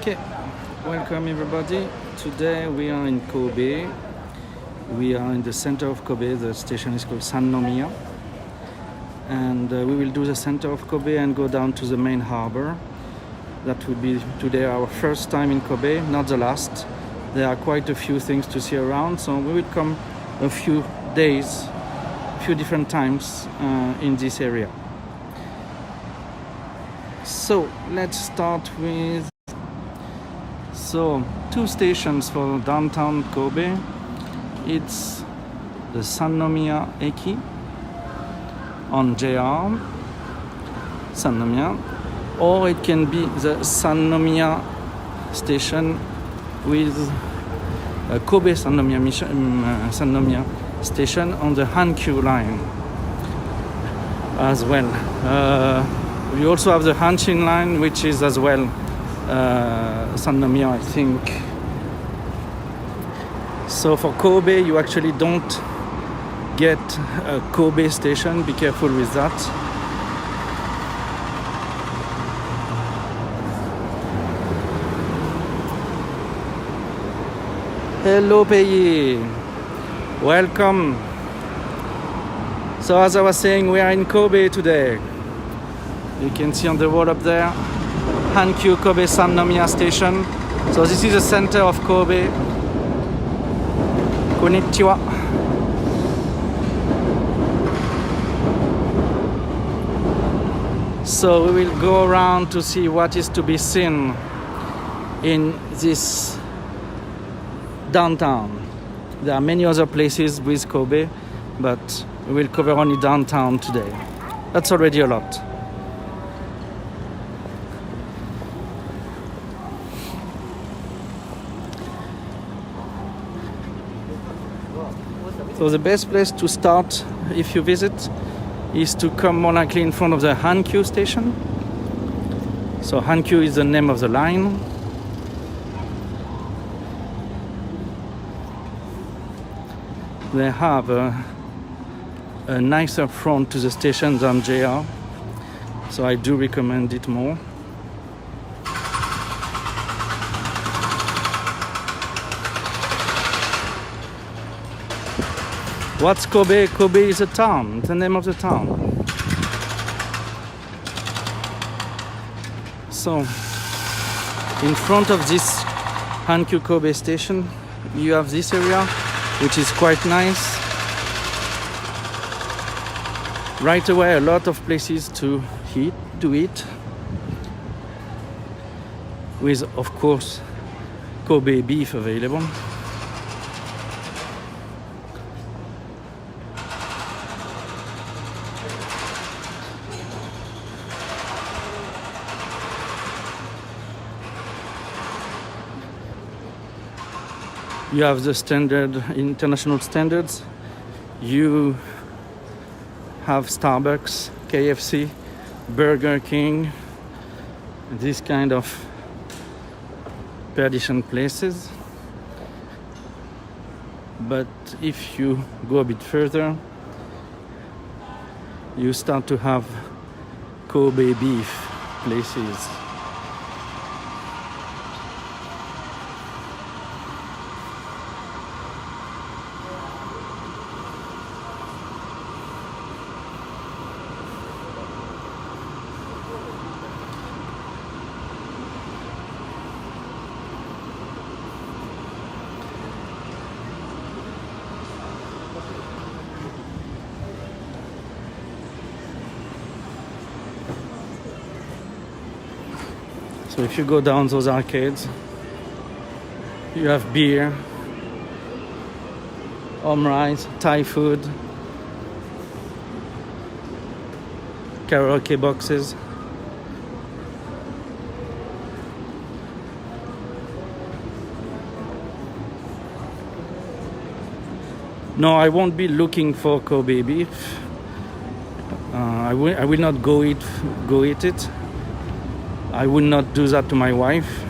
Okay, welcome everybody. Today we are in Kobe. We are in the center of Kobe. The station is called Sannomiya. And we will do the center of Kobe and go down to the main harbor. That will be today our first time in Kobe, not the last. There are quite a few things to see around, so we will come a few days, a few different times in this area. So let's start with two stations for downtown Kobe. It's the Sannomiya Eki on JR Sannomiya, or it can be the Sannomiya station with Kobe Sannomiya station on the Hankyu line as well. We also have the Hanshin line, which is as well Sannomiya, I think. So for Kobe, you actually don't get a Kobe station. Be careful with that. Hello, Peyi. Welcome. So as I was saying, we are in Kobe today. You can see on the wall up there, Hankyu Kobe Sannomiya station. So this is the center of Kobe. Konnichiwa. So we will go around to see what is to be seen in this downtown. There are many other places with Kobe, but we will cover only downtown today. That's already a lot. So the best place to start if you visit is to come more likely in front of the Hankyu station. So Hankyu is the name of the line. They have a nicer front to the station than JR, so I do recommend it more. What's Kobe? Kobe is a town, the name of the town. So, in front of this Hankyu Kobe station, you have this area, which is quite nice. Right away, a lot of places to eat, with, of course, Kobe beef available. You have the standard, international standards. You have Starbucks, KFC, Burger King, these kind of perdition places. But if you go a bit further, you start to have Kobe beef places. So if you go down those arcades, you have beer, omurice, Thai food, karaoke boxes. No, I won't be looking for Kobe beef. I will not go eat it. I will not do that to my wife.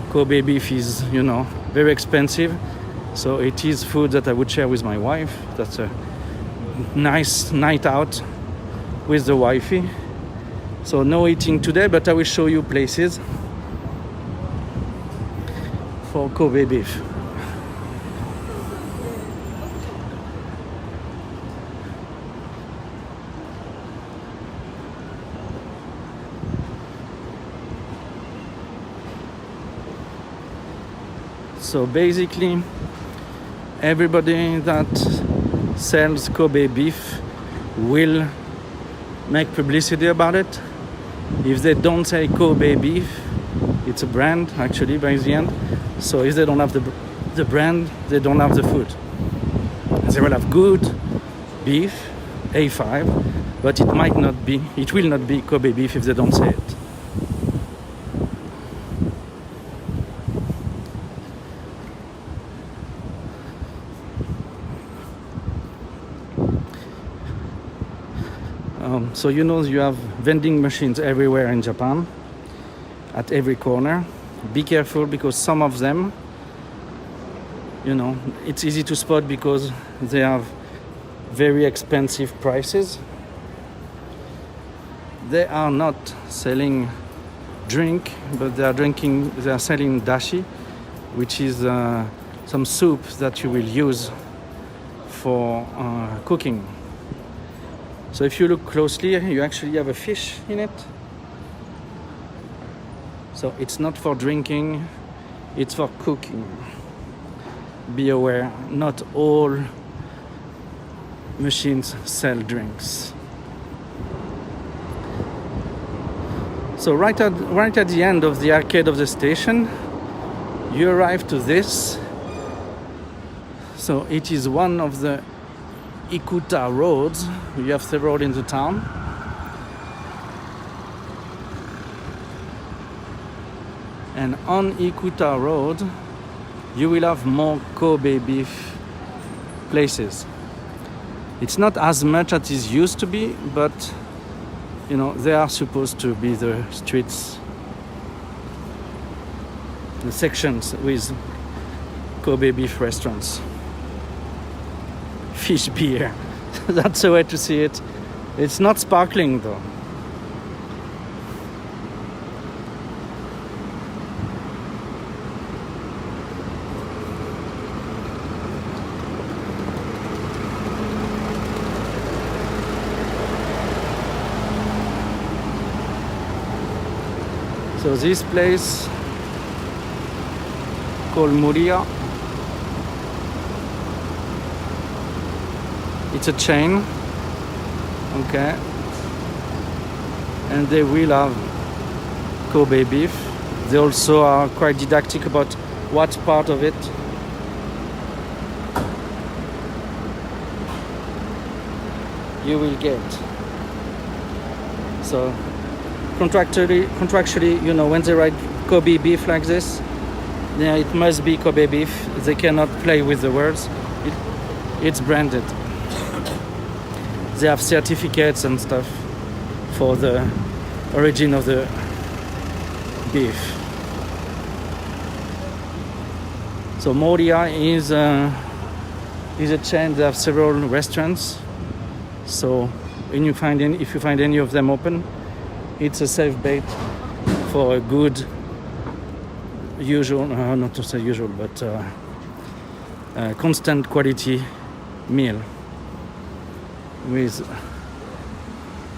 Kobe beef is, very expensive. So it is food that I would share with my wife. That's a nice night out with the wifey. So no eating today, but I will show you places for Kobe beef. So basically, everybody that sells Kobe beef will make publicity about it. If they don't say Kobe beef, it's a brand actually by the end. So if they don't have the brand, they don't have the food. They will have good beef, A5, but it will not be Kobe beef if they don't say it. So you have vending machines everywhere in Japan, at every corner. Be careful because some of them, it's easy to spot because they have very expensive prices. They are not selling drink, but they are selling dashi, which is some soup that you will use for cooking. So if you look closely, you actually have a fish in it. So it's not for drinking, it's for cooking. Be aware, not all machines sell drinks. So right at the end of the arcade of the station, you arrive to this. So it is one of the Ikuta roads. You have several in the town. And on Ikuta Road, you will have more Kobe beef places. It's not as much as it used to be, but they are supposed to be the streets, the sections with Kobe beef restaurants. Fish beer. That's the way to see it. It's not sparkling though. So this place called Muria, it's a chain, okay, and they will have Kobe beef. They also are quite didactic about what part of it you will get. So contractually, when they write Kobe beef like this, yeah, it must be Kobe beef. They cannot play with the words. It's branded. They have certificates and stuff for the origin of the beef. So Moria is a chain. They have several restaurants. So if you find any of them open, it's a safe bet for a good, not to say usual, but constant quality meal with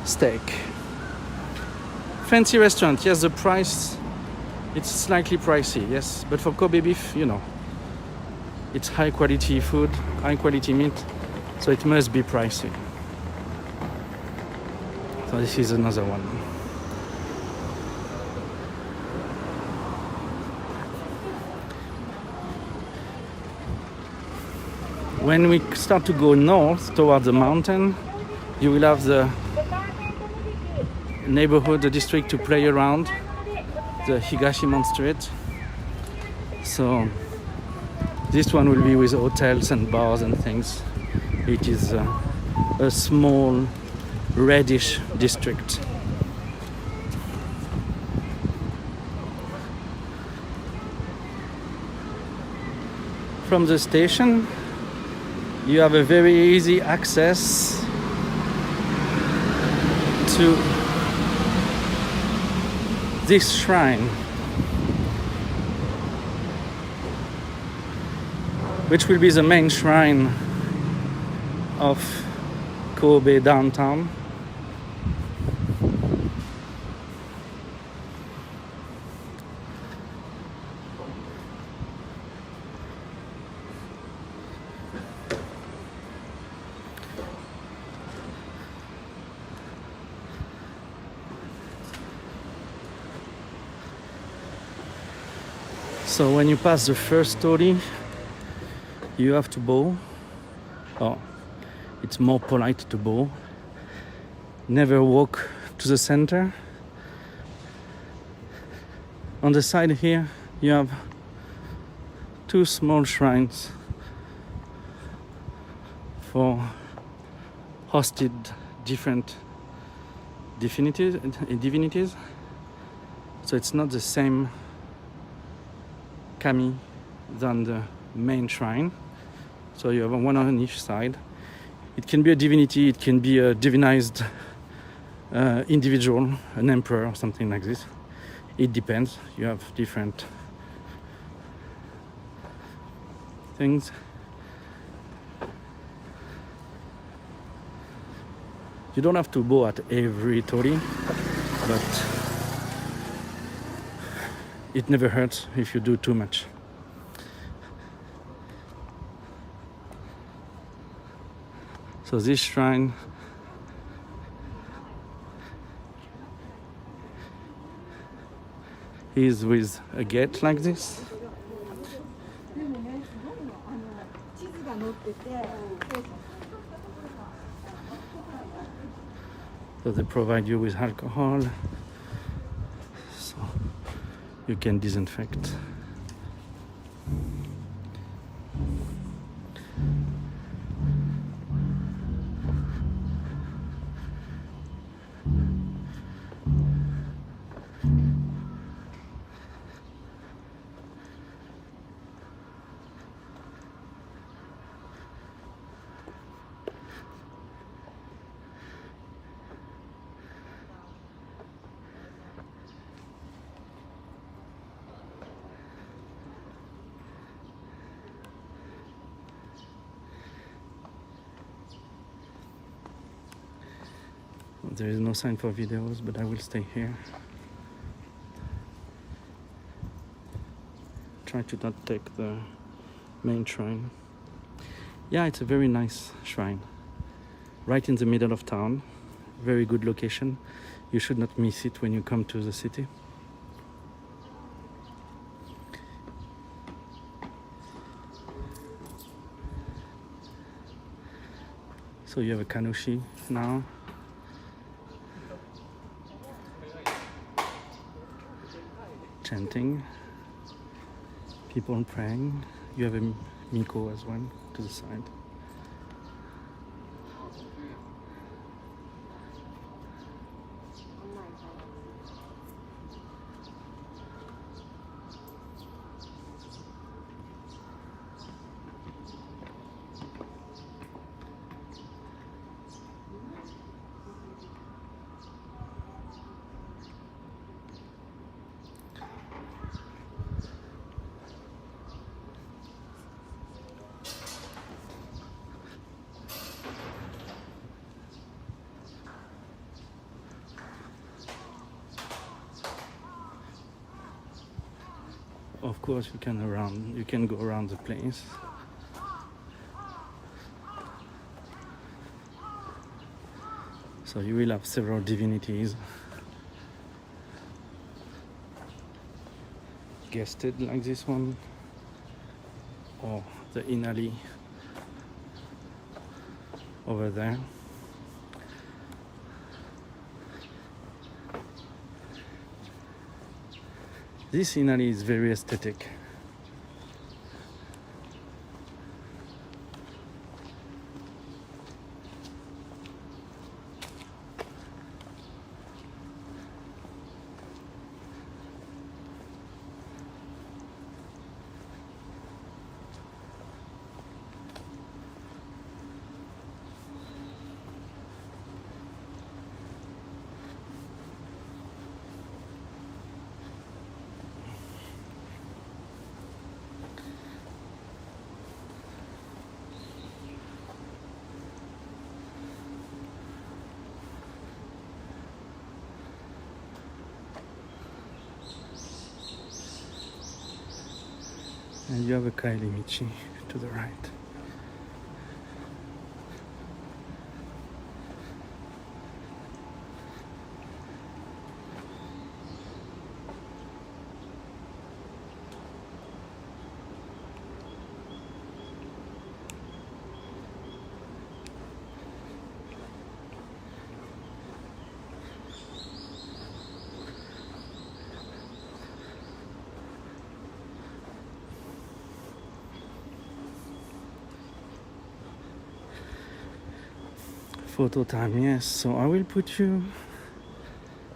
steak. Fancy restaurant, yes, the price, it's slightly pricey, yes, but for Kobe beef, it's high quality food, high quality meat, so it must be pricey. So this is another one. When we start to go north towards the mountain, you will have the neighborhood, the district to play around, the Higashimon Street. So this one will be with hotels and bars and things. It is a small reddish district. From the station, you have a very easy access to this shrine, which will be the main shrine of Kobe downtown. So when you pass the first story, you have to bow. Oh, it's more polite to bow. Never walk to the center. On the side here, you have two small shrines for hosted different divinities. So it's not the same kami than the main shrine. So you have one on each side. It can be a divinity, it can be a divinized individual, an emperor or something like this. It depends. You have different things. You don't have to bow at every tori, but it never hurts if you do too much. So this shrine is with a gate like this. So they provide you with alcohol, so you can disinfect. There is no sign for videos, but I will stay here. Try to not take the main shrine. Yeah, it's a very nice shrine. Right in the middle of town. Very good location. You should not miss it when you come to the city. So you have a kanushi now. Chanting, people praying. You have a miko as well to the side. Of course, you can go around the place. So you will have several divinities guested like this one, or the inali over there. This scenery is very aesthetic. And you have a Kaili Michi to the right. Photo time, yes. So I will put you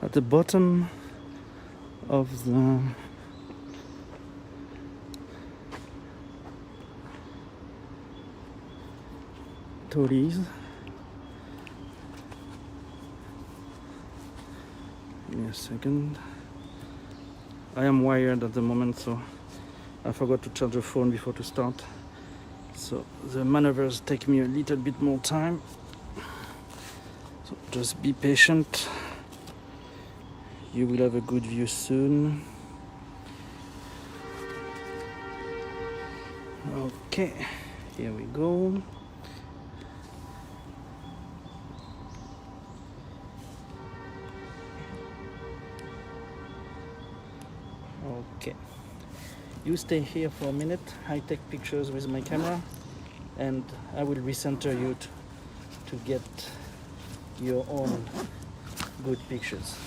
at the bottom of the tories. Give me a second. I am wired at the moment, so I forgot to charge the phone before to start. So the maneuvers take me a little bit more time. So just be patient. You will have a good view soon. Okay, here we go. Okay, you stay here for a minute. I take pictures with my camera and I will recenter you to get your own good pictures.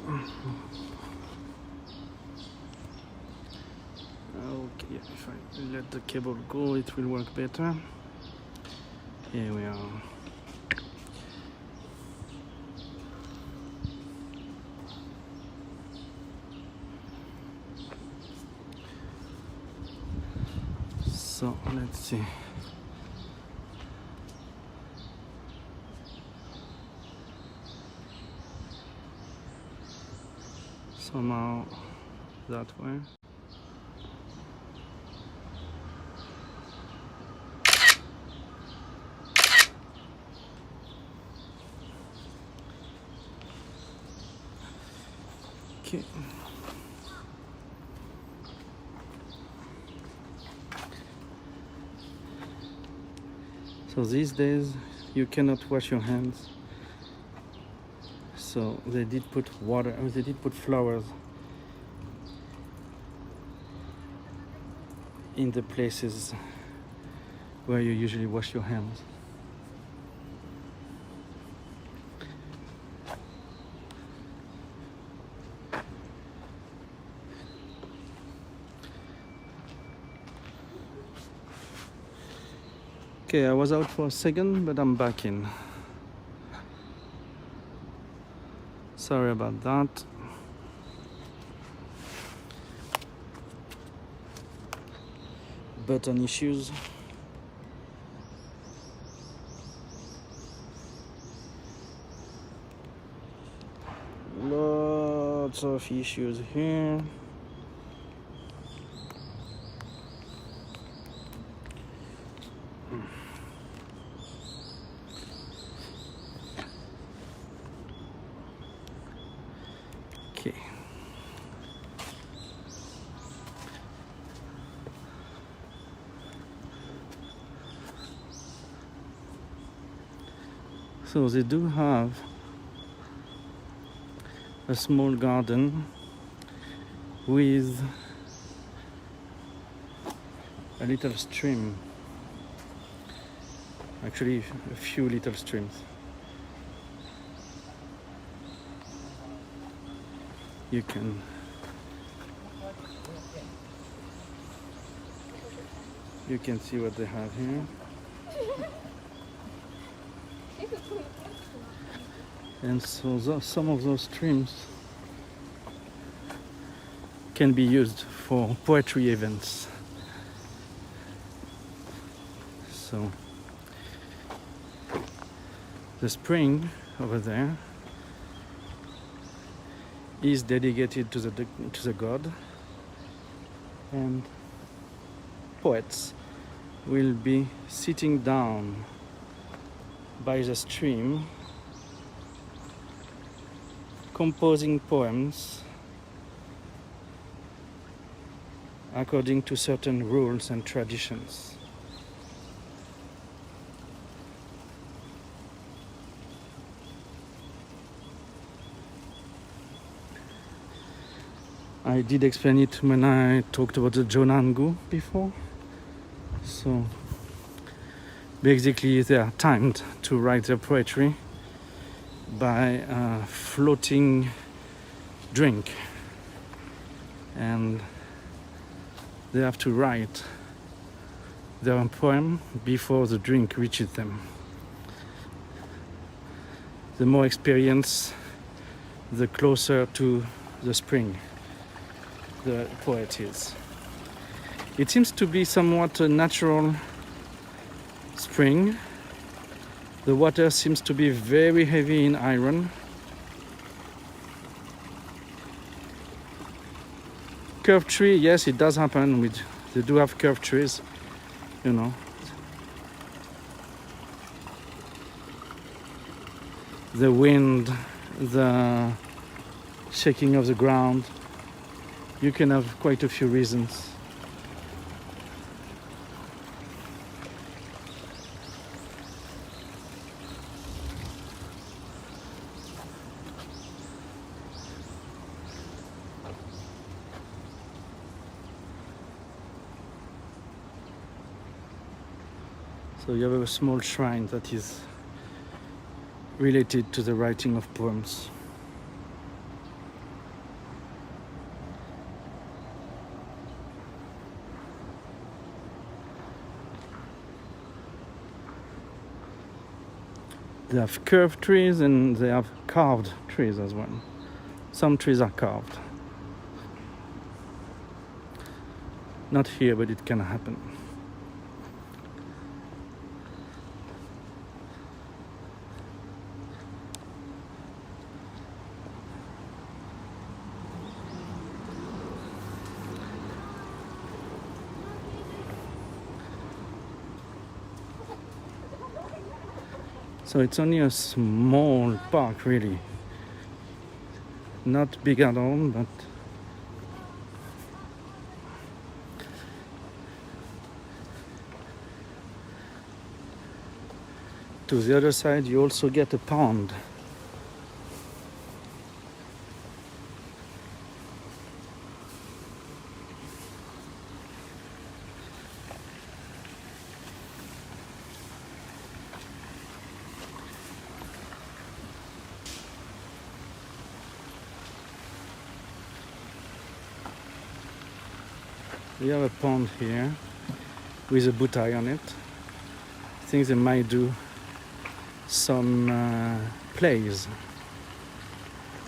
Okay, if I let the cable go, it will work better. Here we are. So let's see. Somehow that way. Okay. So these days you cannot wash your hands. So they did put water, they did put flowers in the places where you usually wash your hands. Okay, I was out for a second, but I'm back in. Sorry about that. Button issues. Lots of issues here. Okay. So they do have a small garden with a little stream. Actually, a few little streams. You can see what they have here. And so some of those streams can be used for poetry events. So the spring over there is dedicated to the god, and poets will be sitting down by the stream, composing poems according to certain rules and traditions. I did explain it when I talked about the Jonangu before. So basically they are timed to write their poetry by a floating drink, and they have to write their poem before the drink reaches them. The more experience, the closer to the spring the poet is. It seems to be somewhat a natural spring. The water seems to be very heavy in iron. Curved tree, yes, it does happen. They do have curved trees, you know. The wind, the shaking of the ground. You can have quite a few reasons. So you have a small shrine that is related to the writing of poems. They have curved trees and they have carved trees as well. Some trees are carved. Not here, but it can happen. So it's only a small park, really. Not big at all, but to the other side you also get a pond. We have a pond here with a butai on it. I think they might do some plays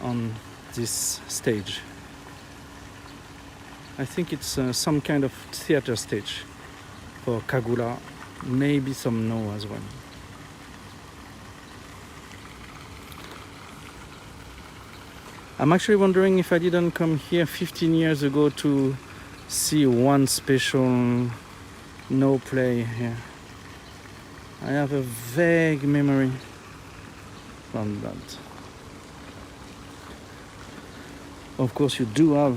on this stage. I think it's some kind of theater stage for Kagura, maybe some no as well. I'm actually wondering if I didn't come here 15 years ago to see one special no play here. I have a vague memory from that. Of course, you do have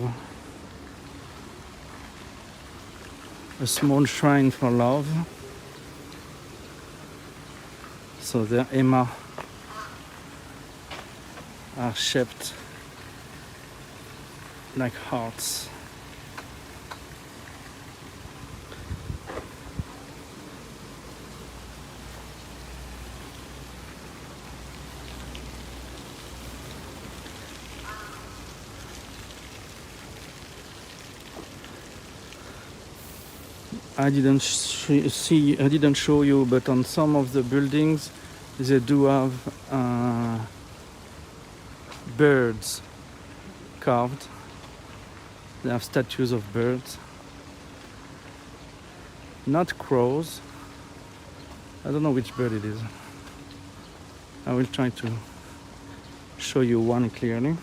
a small shrine for love. So the ema are shaped like hearts. I didn't show you, but on some of the buildings they do have birds carved. They have statues of birds, not crows. I don't know which bird it is. I will try to show you one clearly.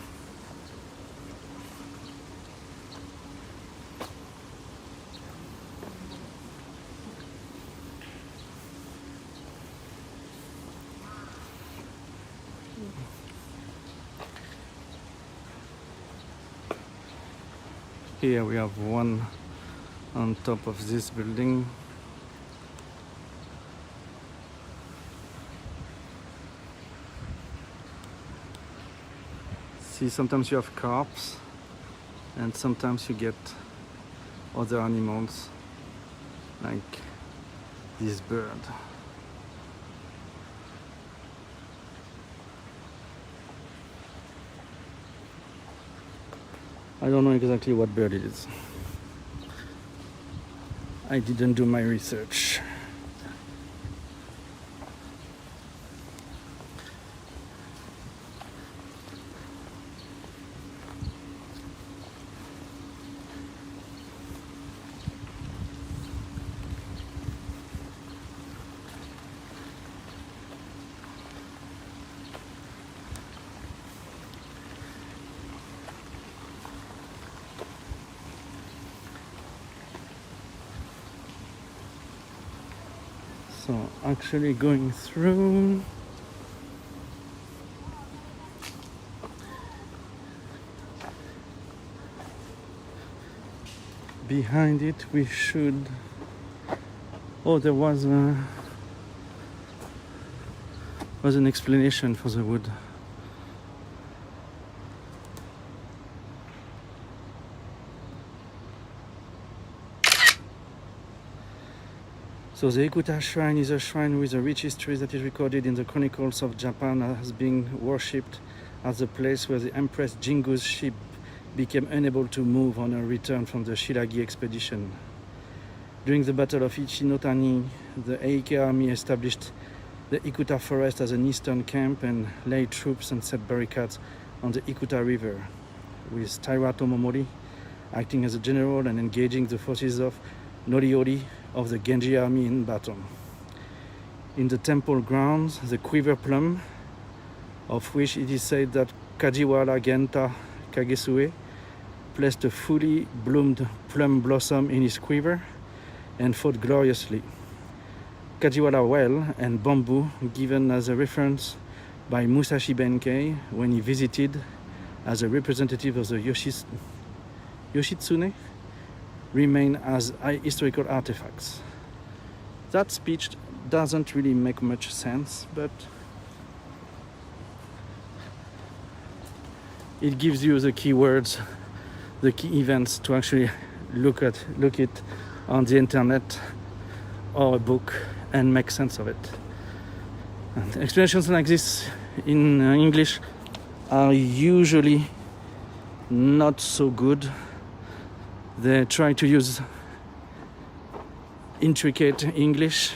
Here we have one on top of this building. See, sometimes you have carps and sometimes you get other animals like this bird. I don't know exactly what bird it is. I didn't do my research. So actually going through, behind it we should, oh, there was an explanation for the wood. So the Ikuta shrine is a shrine with a rich history that is recorded in the chronicles of Japan as being worshipped as the place where the Empress Jingu's ship became unable to move on her return from the Shiragi expedition. During the Battle of Ichinotani, the Eike army established the Ikuta forest as an eastern camp and laid troops and set barricades on the Ikuta River, with Taira Tomomori acting as a general and engaging the forces of Noriori of the Genji army in battle. In the temple grounds, the quiver plum, of which it is said that Kajiwara Genta Kagesue placed a fully bloomed plum blossom in his quiver and fought gloriously. Kajiwara well and bamboo, given as a reference by Musashi Benkei when he visited as a representative of the Yoshitsune, remain as historical artifacts. That speech doesn't really make much sense, but it gives you the key words, the key events to actually look it on the internet or a book and make sense of it. And explanations like this in English are usually not so good. They try to use intricate English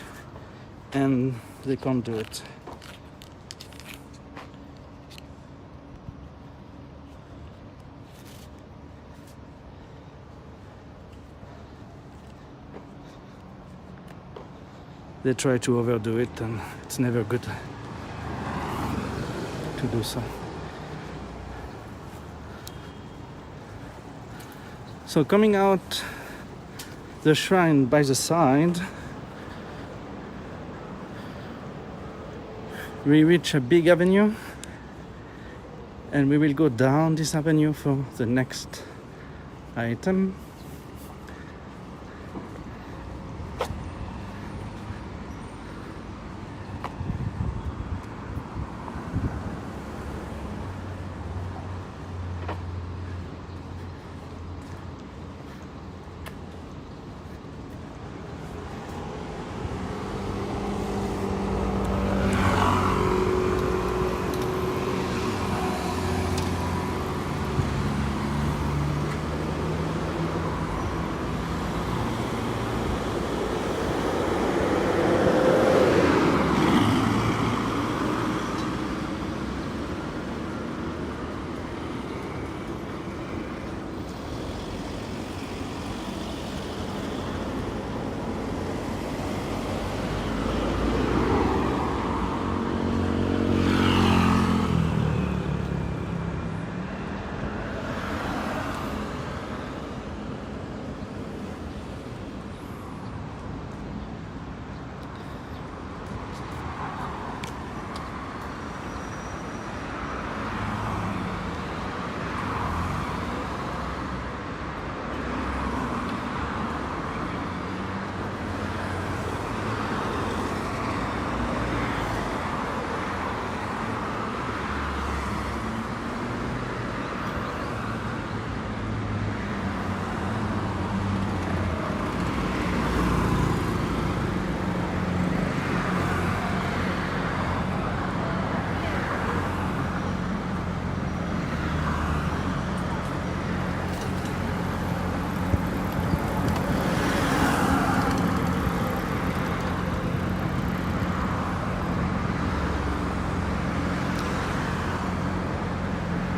and they can't do it. They try to overdo it and it's never good to do so. So coming out the shrine by the side, we reach a big avenue and we will go down this avenue for the next item.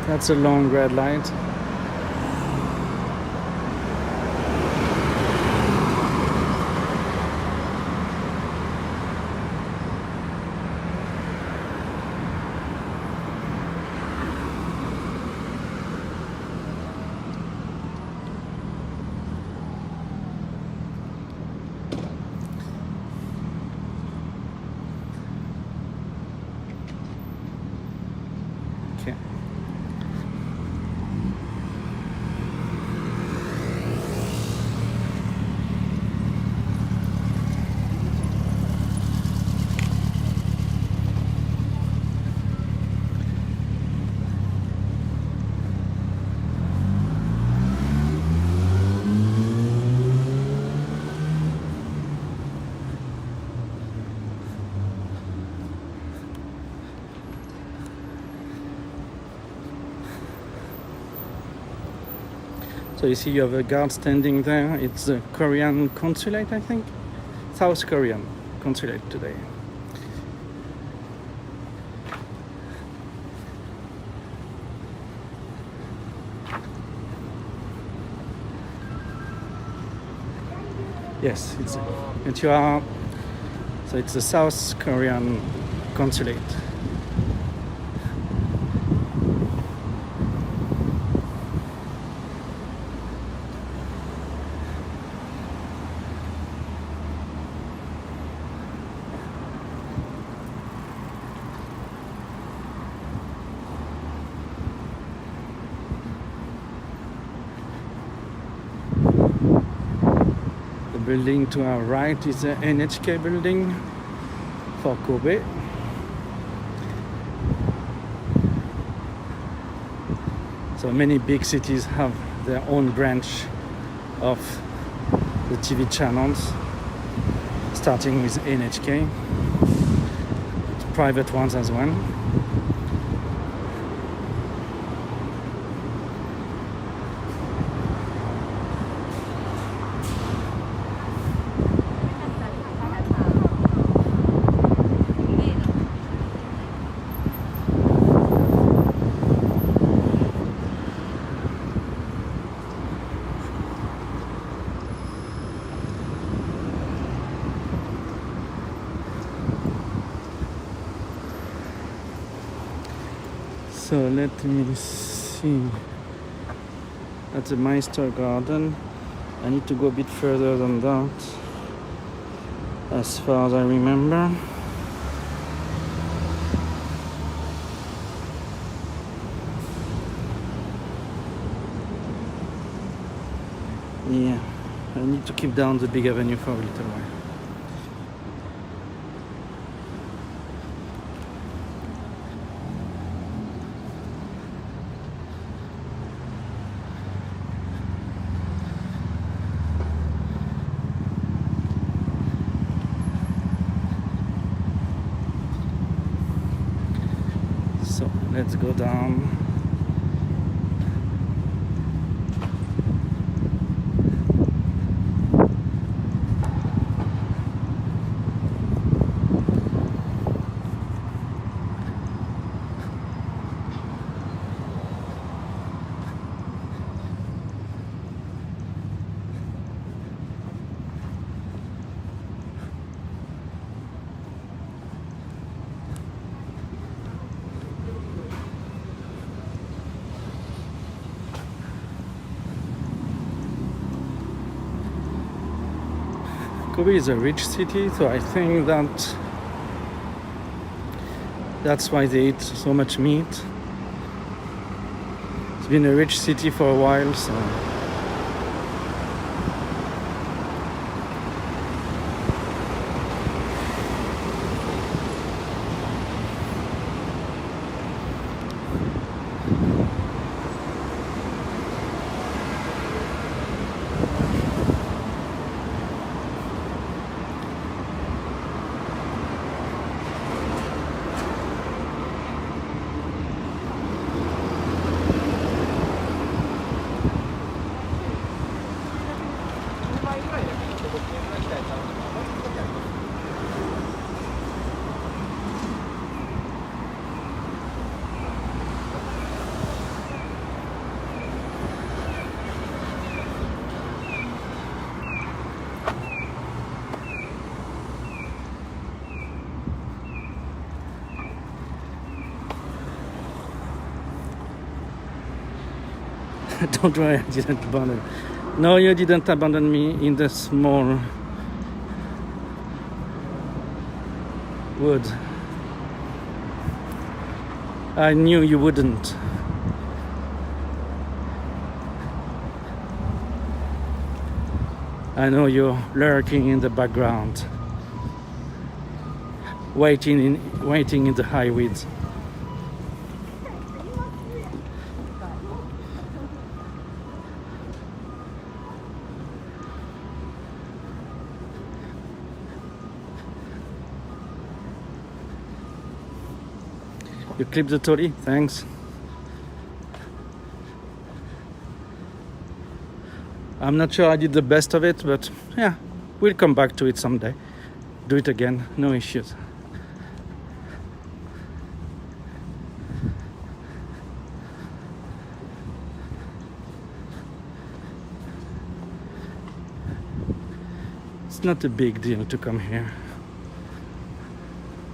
That's a long red light. Okay. So you see you have a guard standing there. It's the Korean consulate, I think. South Korean consulate today. Yes, it's the South Korean consulate. The building to our right is the NHK building for Kobe. So many big cities have their own branch of the TV channels, starting with NHK, private ones as well. So let me see. At the Meister Garden, I need to go a bit further than that, as far as I remember. Yeah, I need to keep down the big avenue for a little while. So let's go down. Kobe is a rich city, so I think that's why they eat so much meat. It's been a rich city for a while, so don't worry, I didn't abandon. No, you didn't abandon me in the small wood. I knew you wouldn't. I know you're lurking in the background, waiting in the high weeds. You clipped the tori, thanks. I'm not sure I did the best of it, but yeah, we'll come back to it someday. Do it again, no issues. It's not a big deal to come here.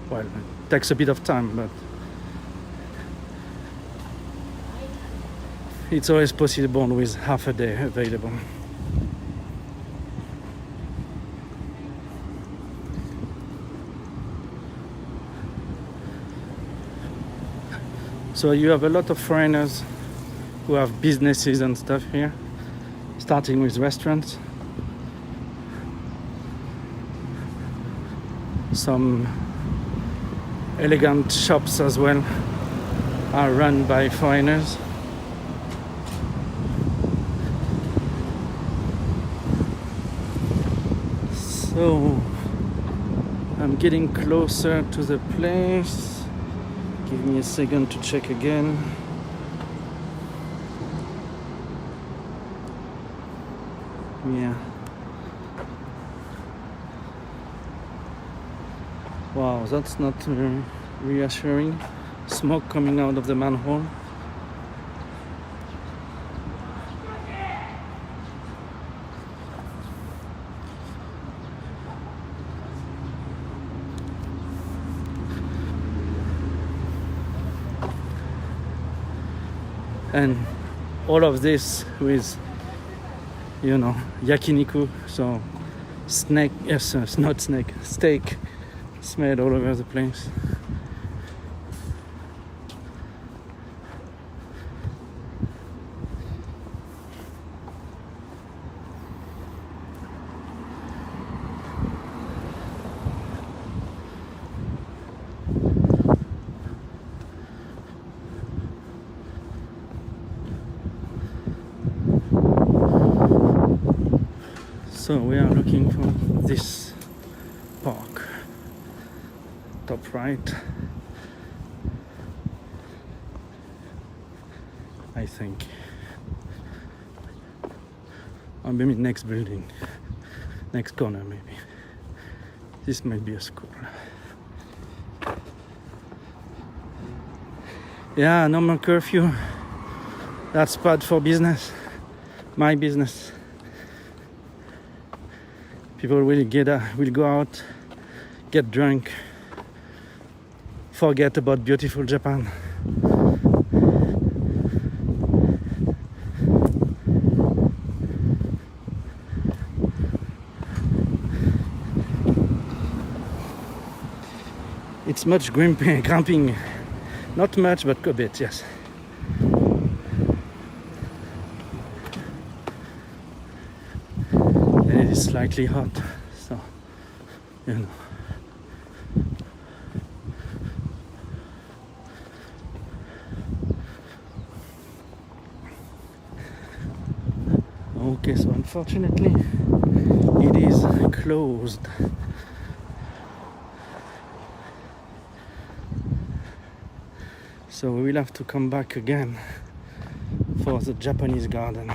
Well, it takes a bit of time, but it's always possible with half a day available. So you have a lot of foreigners who have businesses and stuff here, starting with restaurants. Some elegant shops as well are run by foreigners. So I'm getting closer to the place. Give me a second to check again. Yeah. Wow, that's not reassuring. Smoke coming out of the manhole. And all of this with, yakiniku, so snake, yes, not snake, steak smelled all over the place. So we are looking for this park, top right, I think. Or maybe next building, next corner maybe. This might be a school. Yeah, no more curfew. That's bad for business, my business. People will go out, get drunk, forget about beautiful Japan. It's much cramping, not much, but a bit, yes. It is slightly hot, so Okay, so unfortunately it is closed. So we will have to come back again for the Japanese garden.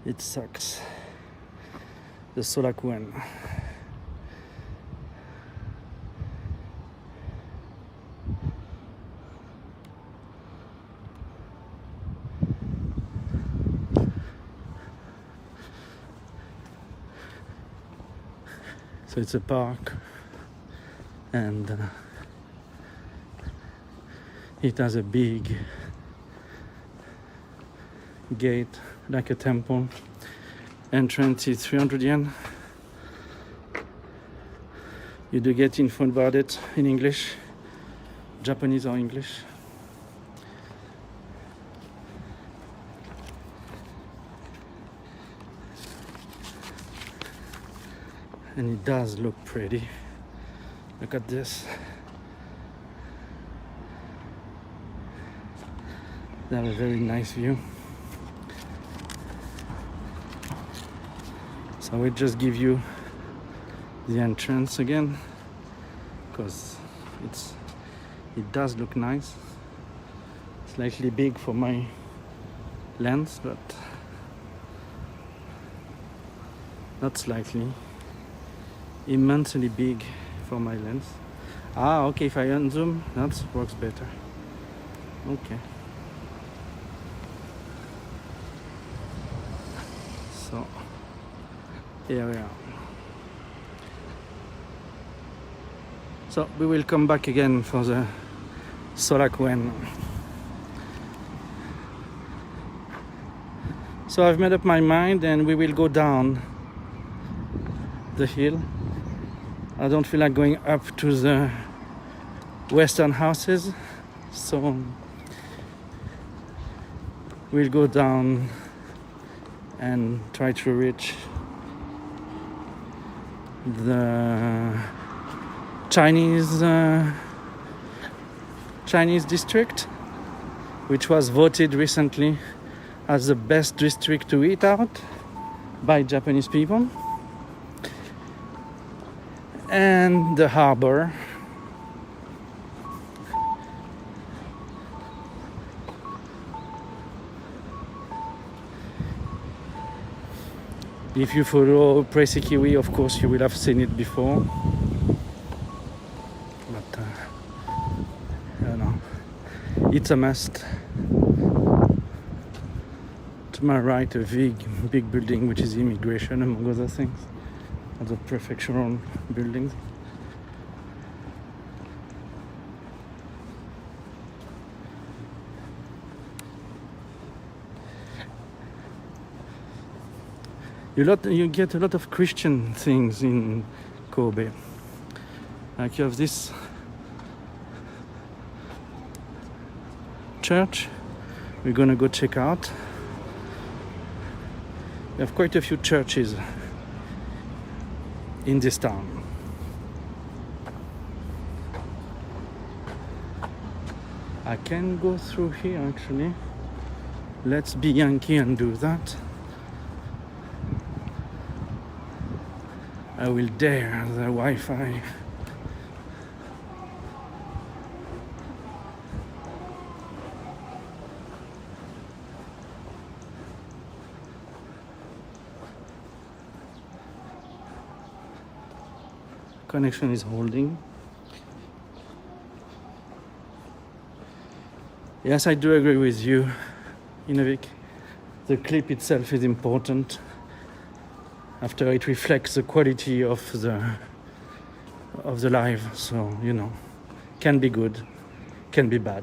It sucks. The Solakuen. So it's a park, and it has a big gate like a temple. Entrance is 300 yen. You do get info about it in English, Japanese or English. And it does look pretty. Look at this. They have a very nice view. So I will just give you the entrance again, because it does look nice. Slightly big for my lens, but not slightly, immensely big for my lens. Okay, if I unzoom, that works better. Okay. So Here we are. So we will come back again for the Solakuen. So I've made up my mind and we will go down the hill. I don't feel like going up to the western houses, so we'll go down and try to reach the Chinese district, which was voted recently as the best district to eat out by Japanese people, and the harbor. If you follow Pressy Kiwi, of course you will have seen it before, but I don't know, it's a must. To my right, a big building which is immigration, among other things, other prefectural buildings. You get a lot of Christian things in Kobe. Like you have this church we're gonna go check out. We have quite a few churches in this town. I can go through here actually. Let's be Yankee and do that. I will dare the Wi-Fi. Connection is holding. Yes, I do agree with you, Inavik. The clip itself is important. After it reflects the quality of the live, so you know, can be good, can be bad.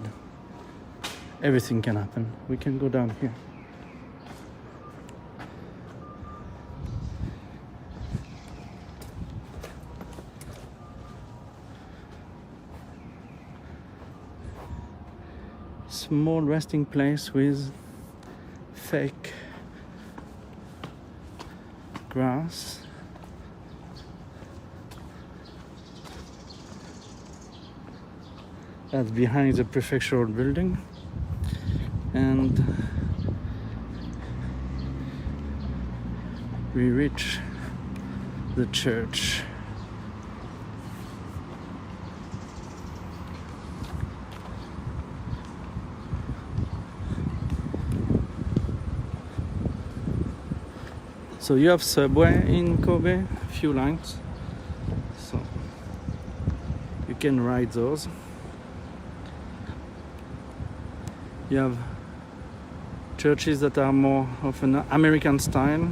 Everything can happen. We can go down here. Small resting place with fake grass. That's behind the prefectural building, and we reach the church. So you have subway in Kobe, a few lines, so you can ride those. You have churches that are more of an American style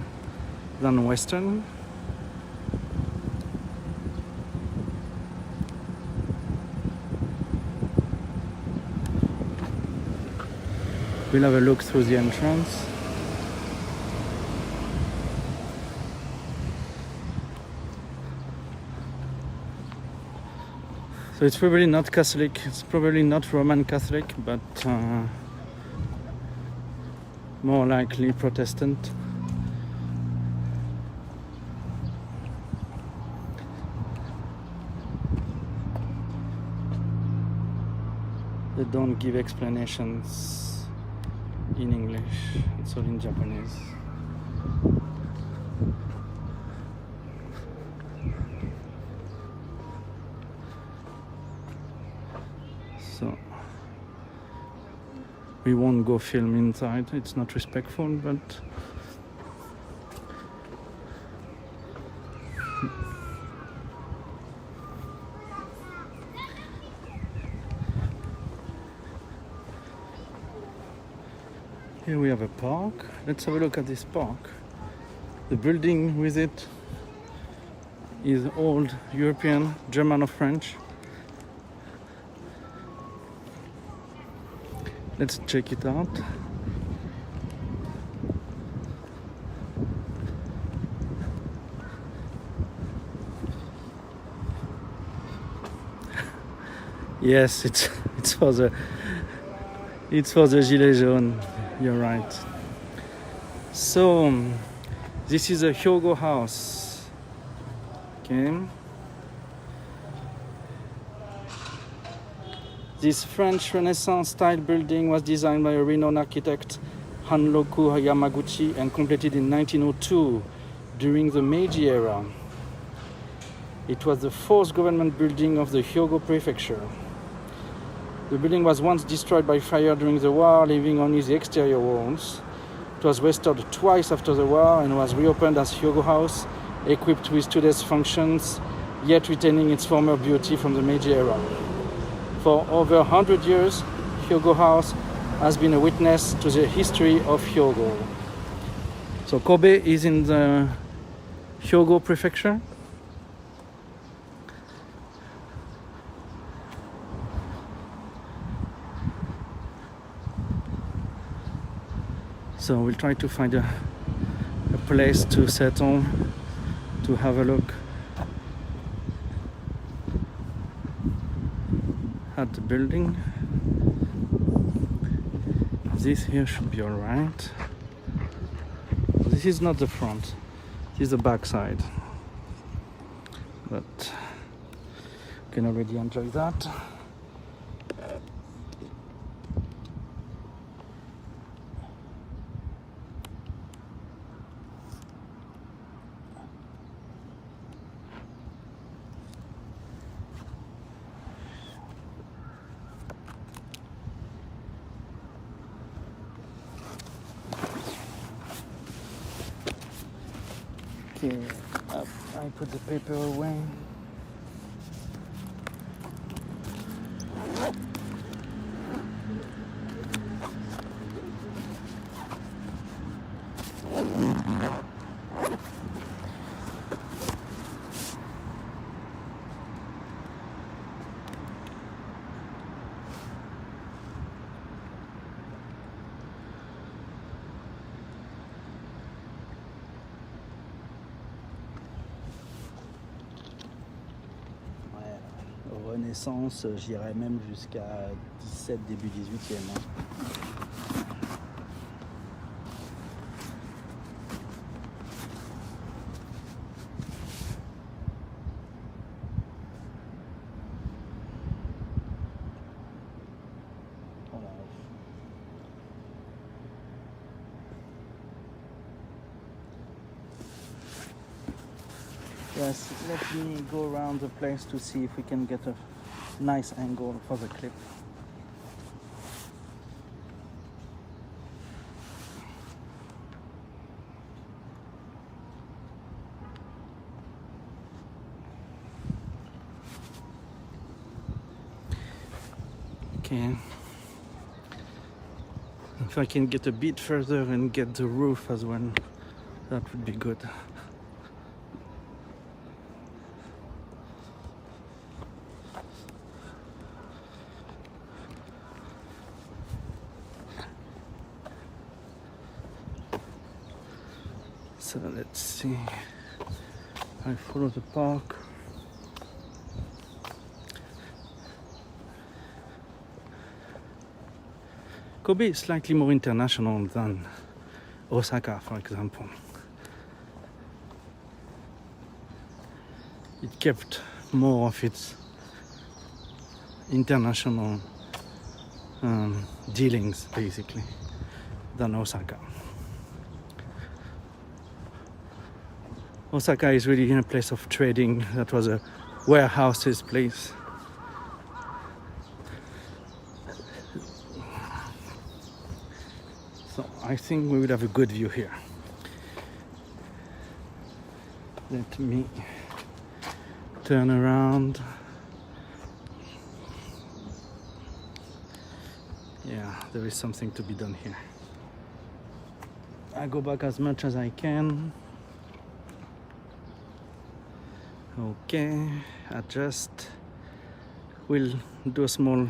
than Western. We'll have a look through the entrance. So it's probably not Catholic, it's probably not Roman Catholic, but more likely Protestant. They don't give explanations in English, it's all in Japanese. So we won't go film inside, it's not respectful, but here we have a park. Let's have a look at this park. The building with it is old European, German or French. Let's check it out. Yes, it's for the Gilets jaunes. You're right. So this is a Hyogo house. Okay. This French Renaissance style building was designed by a renowned architect Hanroku Yamaguchi and completed in 1902 during the Meiji era. It was the fourth government building of the Hyogo prefecture. The building was once destroyed by fire during the war, leaving only the exterior walls. It was restored twice after the war and was reopened as Hyogo House, equipped with today's functions, yet retaining its former beauty from the Meiji era. For over 100 years, Hyogo House has been a witness to the history of Hyogo. So Kobe is in the Hyogo prefecture. So we'll try to find a place to settle, to have a look at the building. This here should be alright. This is not the front, this is the back side. But you can already enjoy that. Okay, I put the paper away. Renaissance, j'irais même jusqu'à 17, début 18e. Voilà. Yes, let me go around the place to see if we can get a nice angle for the clip. Okay. If I can get a bit further and get the roof as well, that would be good. So let's see. I follow the park. Kobe is slightly more international than Osaka, for example. It kept more of its international dealings, basically, than Osaka. Osaka is really in a place of trading. That was a warehouses place. So I think we will have a good view here. Let me turn around. Yeah, there is something to be done here. I go back as much as I can. Okay, adjust. We'll do a small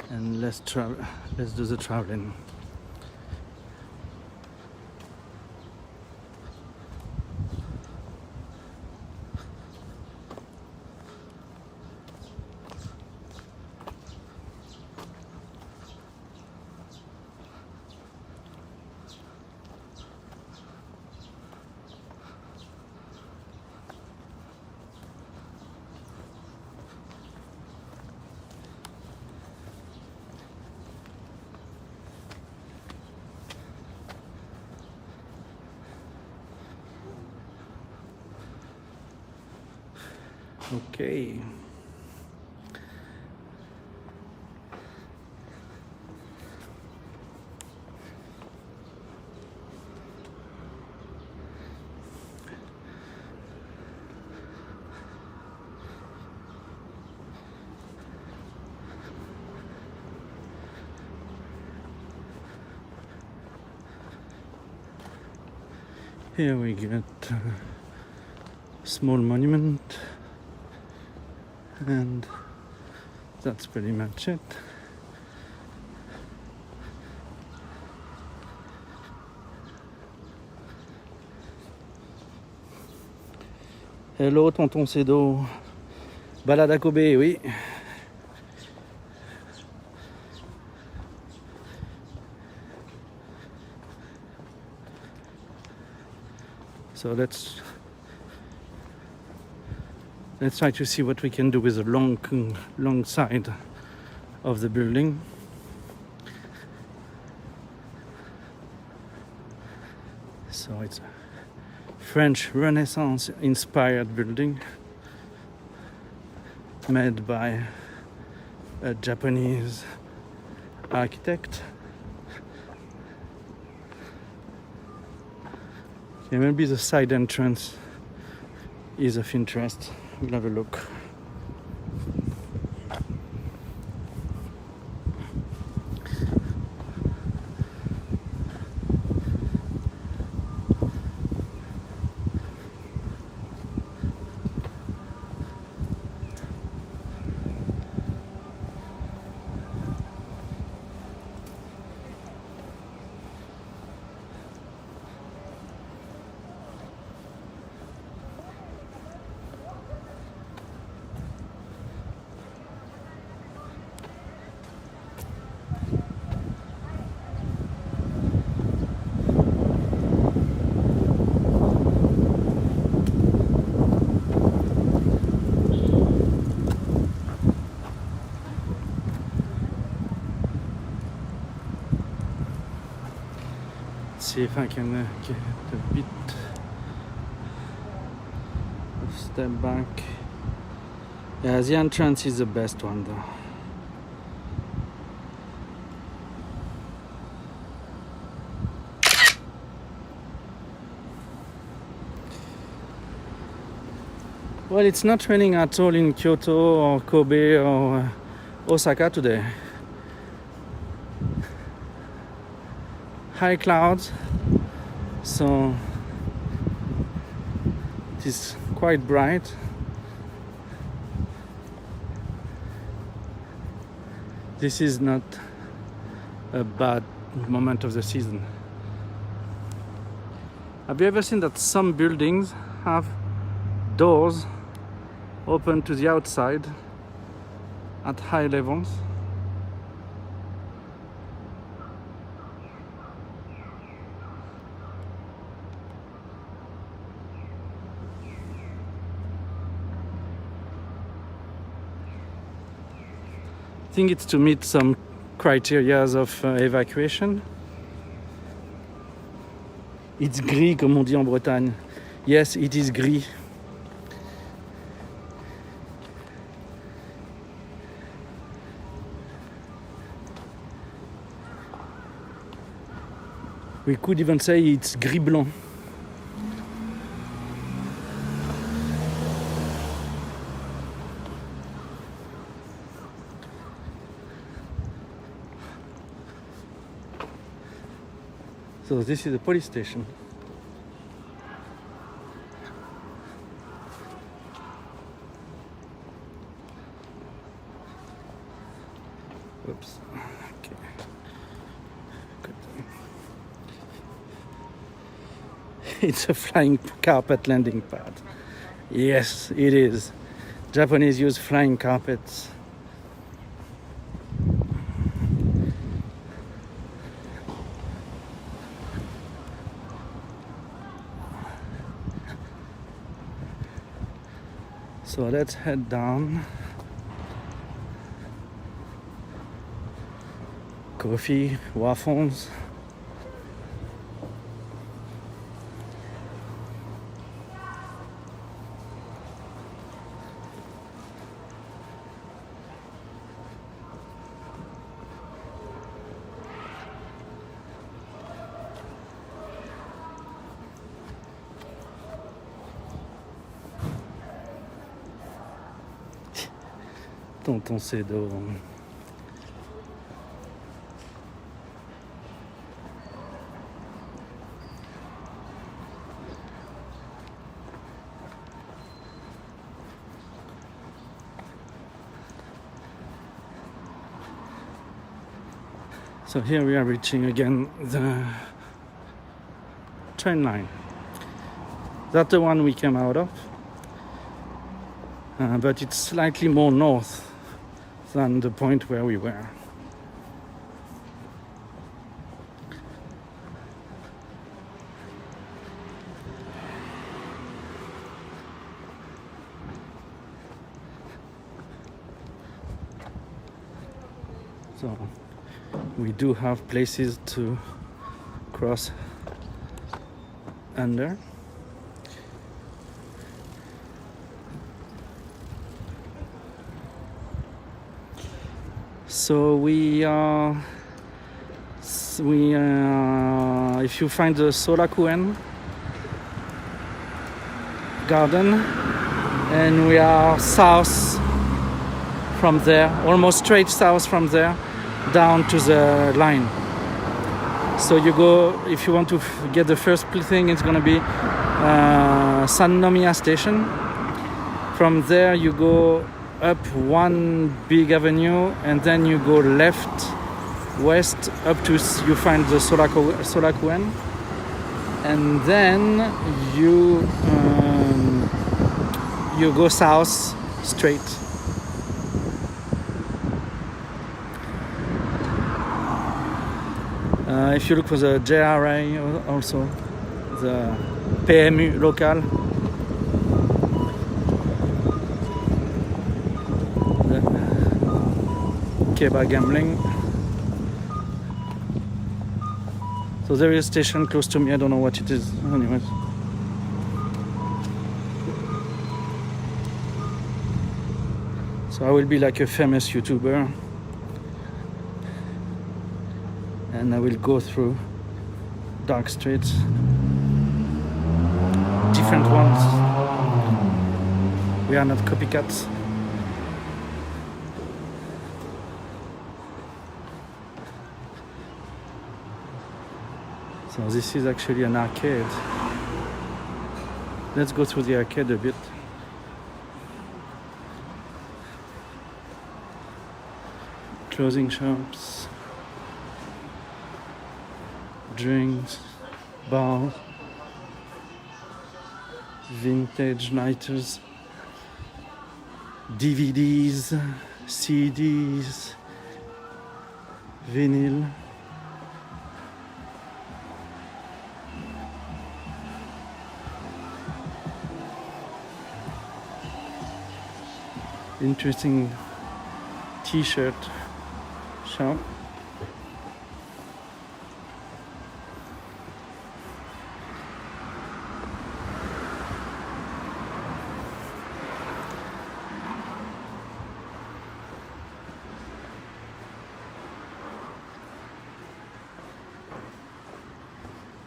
and let's do the traveling. Okay. Here we get a small monument, and that's pretty much it. Hello, tonton Cédo. Balade à Kobe, oui. So let's try to see what we can do with the long side of the building. So it's a French Renaissance inspired building made by a Japanese architect. Okay, maybe the side entrance is of interest. We'll have a look. See if I can get a bit of step back. Yeah, the entrance is the best one though. Well, it's not raining at all in Kyoto or Kobe or Osaka today. High clouds, so it is quite bright. This is not a bad moment of the season. Have you ever seen that some buildings have doors open to the outside at high levels? I think it's to meet some criteria of evacuation. It's gris, comme on dit en Bretagne. Yes, it is gris. We could even say it's gris blanc. So this is the police station. Oops. Okay. Good. It's a flying carpet landing pad. Yes, it is. Japanese use flying carpets. So let's head down. Coffee, waffles. Tonton Sedo. So here we are reaching again the train line. That's the one we came out of, but it's slightly more north than the point where we were. So we do have places to cross under. So if you find the Sorakuen garden, and we are south from there, almost straight south from there, down to the line. So you go, if you want to get the first thing, it's going to be Sannomiya station. From there you go up one big avenue, and then you go left west up to you find the Sorakuen, and then you go south straight. If you look for the JRA, also the PMU local, the Keba gambling. So there is a station close to me. I don't know what it is. Anyways. So I will be like a famous YouTuber, and I will go through dark streets, different ones. We are not copycats. So this is actually an arcade. Let's go through the arcade a bit. Clothing shops, drinks, bars, vintage lighters, DVDs, CDs, vinyl. Interesting t-shirt shop.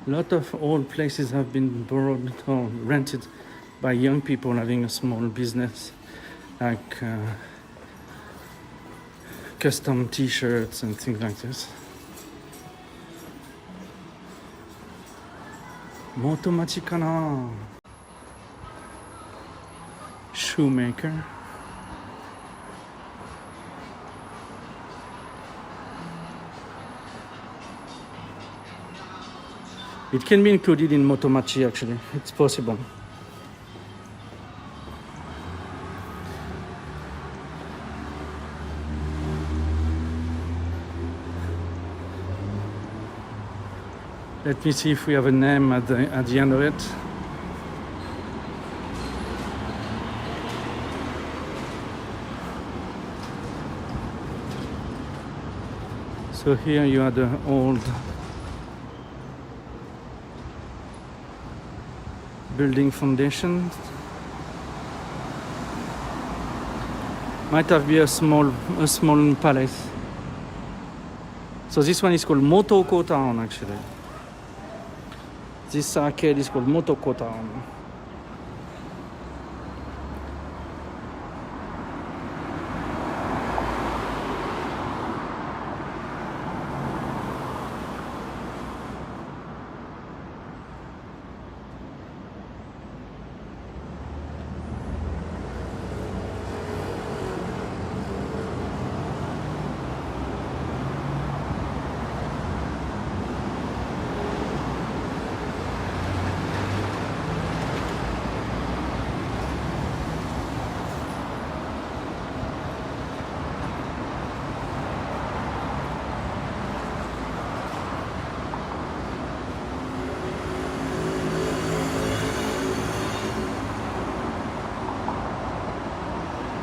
A lot of old places have been borrowed or rented by young people having a small business, like custom t-shirts and things like this. 元町かな。Shoemaker. It can be included in Motomachi actually, it's possible. Let me see if we have a name at the end of it. So here you are the old building foundation. Might have been a small palace. So this one is called Motoko Town actually. This arcade is called Motoko Town.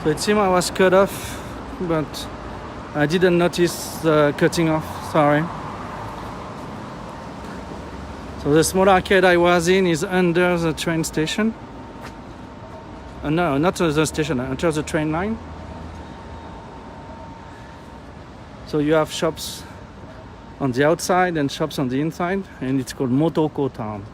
So it seemed I was cut off, but I didn't notice the cutting off, sorry. So the small arcade I was in is under the train station. No, not the station, under the train line. So you have shops on the outside and shops on the inside, and it's called Motoko Town.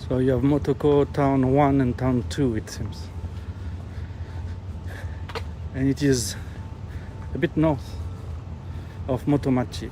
So you have Motoko Town 1 and Town 2, it seems. And it is a bit north of Motomachi.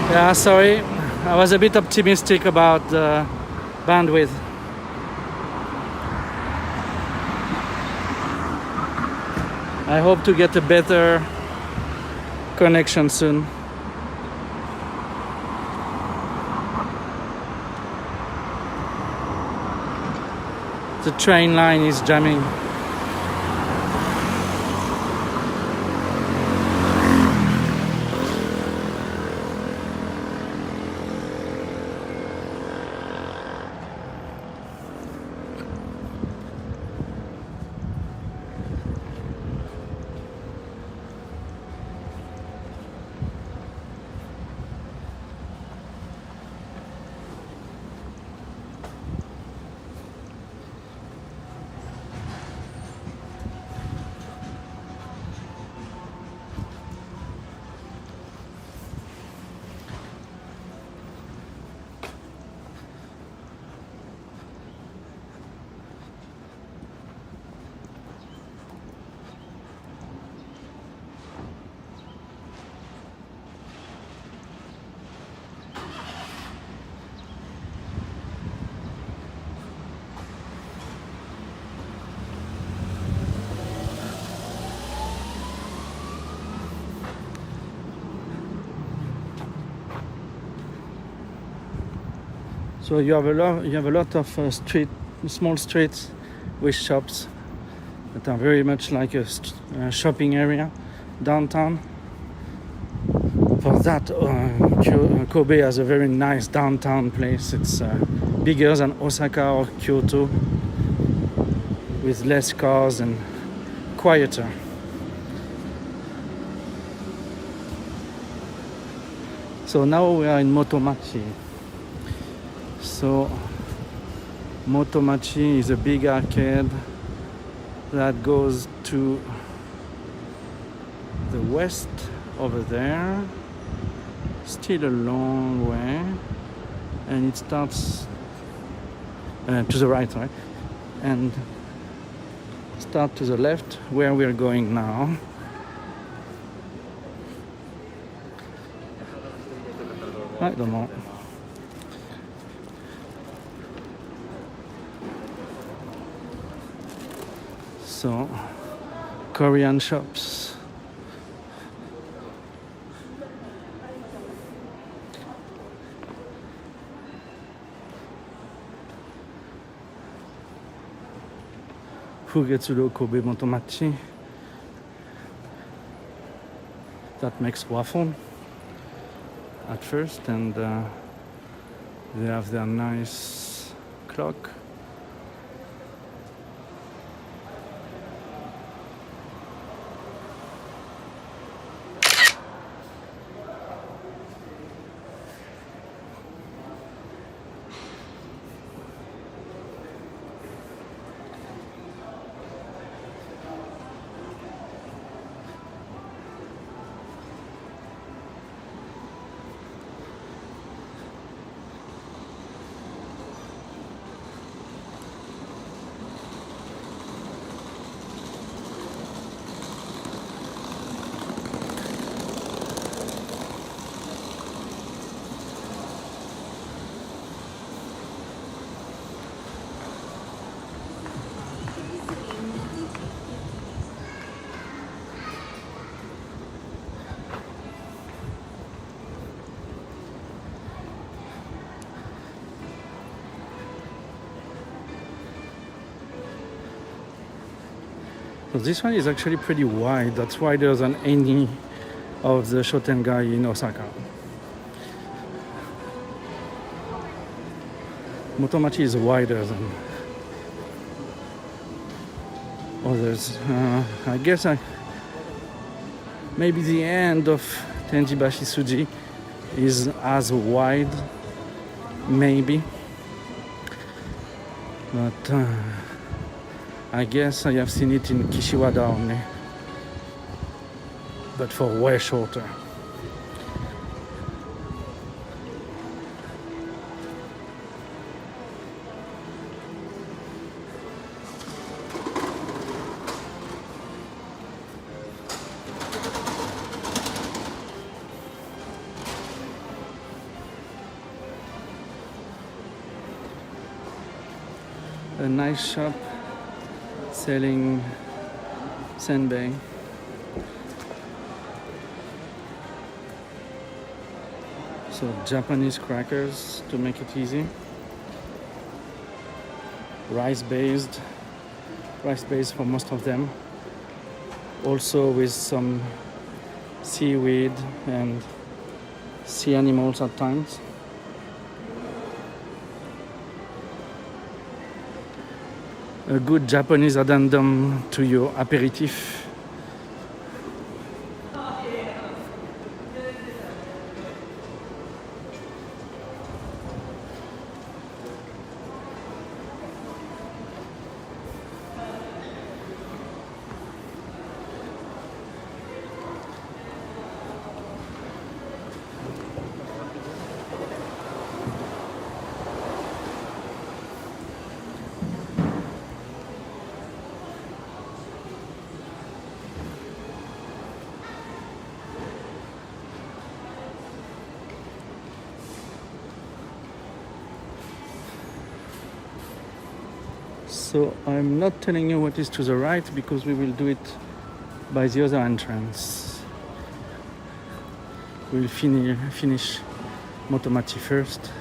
Yeah, sorry, I was a bit optimistic about the bandwidth. I hope to get a better connection soon. The train line is jamming. So you have a lot of small streets with shops that are very much like a shopping area downtown. For that, Kobe has a very nice downtown place. It's bigger than Osaka or Kyoto, with less cars and quieter. So now we are in Motomachi. So Motomachi is a big arcade that goes to the west over there, still a long way, and it starts to the right, and start to the left where we are going now. I don't know. So, Korean shops. Fugetsudo Kobe Motomachi. That makes waffle at first, and they have their nice clock. So this one is actually pretty wide. That's wider than any of the Shotengai in Osaka. Motomachi is wider than others. I guess maybe the end of Tenjibashi Suji is as wide, maybe. But I guess I have seen it in Kishiwada only, but for way shorter. A nice shop selling senbei. So Japanese crackers to make it easy. Rice based for most of them. Also with some seaweed and sea animals at times. A good Japanese addendum to your aperitif. So I'm not telling you what is to the right because we will do it by the other entrance. We'll finish Motomachi first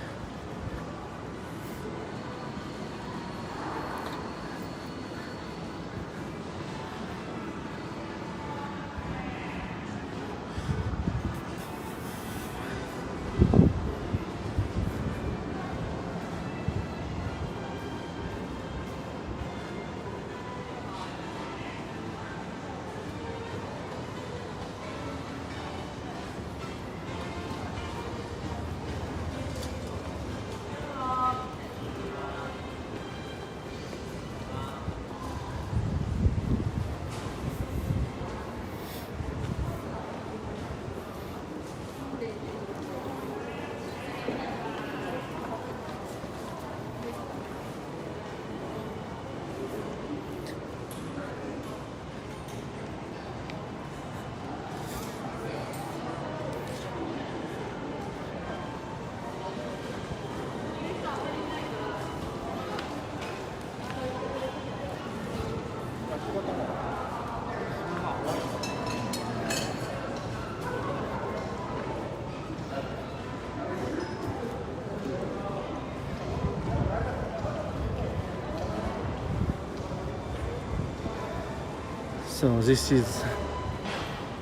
So this is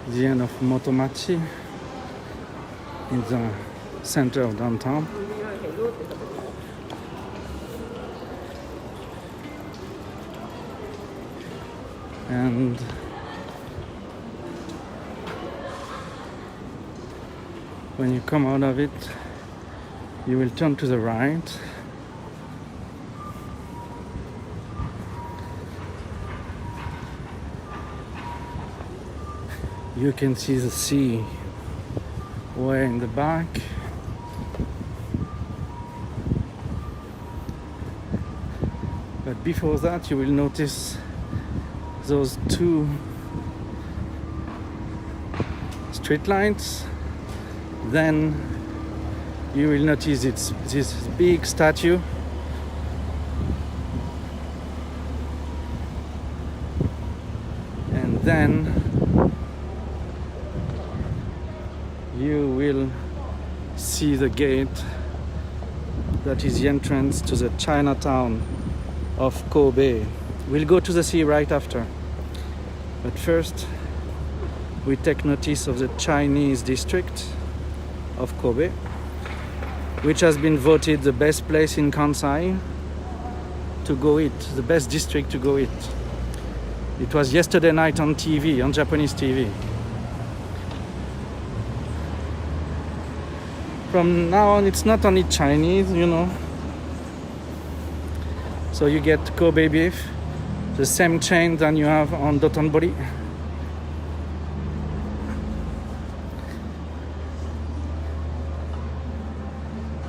the end of Motomachi in the center of downtown. And when you come out of it, you will turn to the right. You can see the sea way in the back. But before that, you will notice those two street lights. Then you will notice it's this big statue. And then you will see the gate that is the entrance to the Chinatown of Kobe. We'll go to the sea right after. But first, we take notice of the Chinese district of Kobe, which has been voted the best place in Kansai to go eat, the best district to go eat. It was yesterday night on TV, on Japanese TV. From now on, it's not only Chinese, you know. So you get Kobe beef, the same chain than you have on Dotonbori.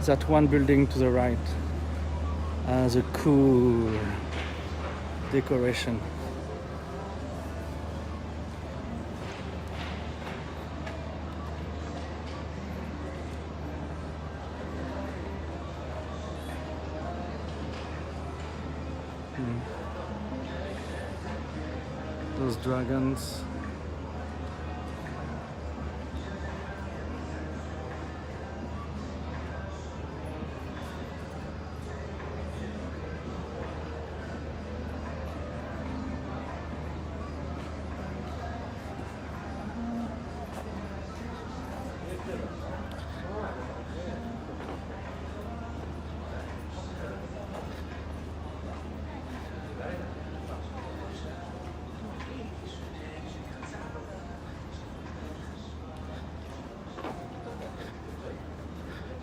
That one building to the right has a cool decoration. Those dragons.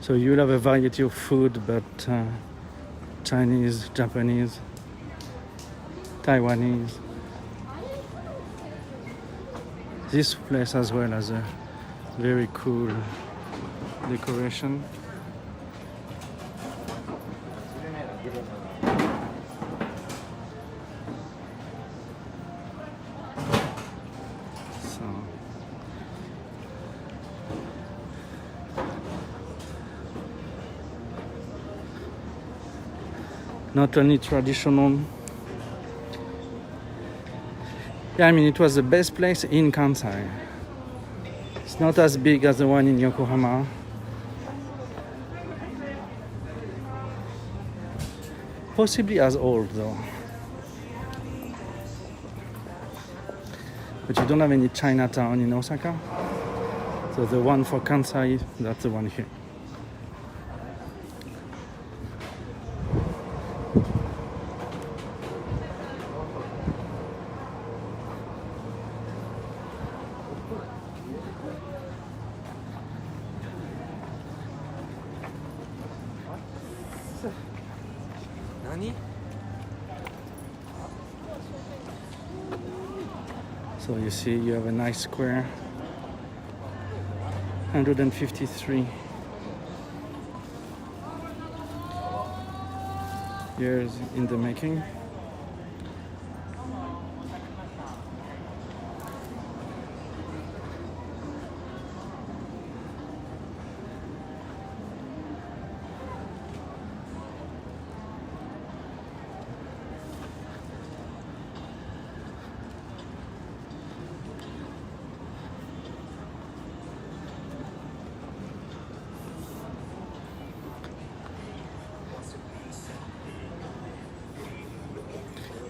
So you'll have a variety of food, but Chinese, Japanese, Taiwanese. This place as well has a very cool decoration. Not only traditional. Yeah, I mean, it was the best place in Kansai. It's not as big as the one in Yokohama. Possibly as old though. But you don't have any Chinatown in Osaka. So the one for Kansai, that's the one here. So you see, you have a nice square, 153 years in the making.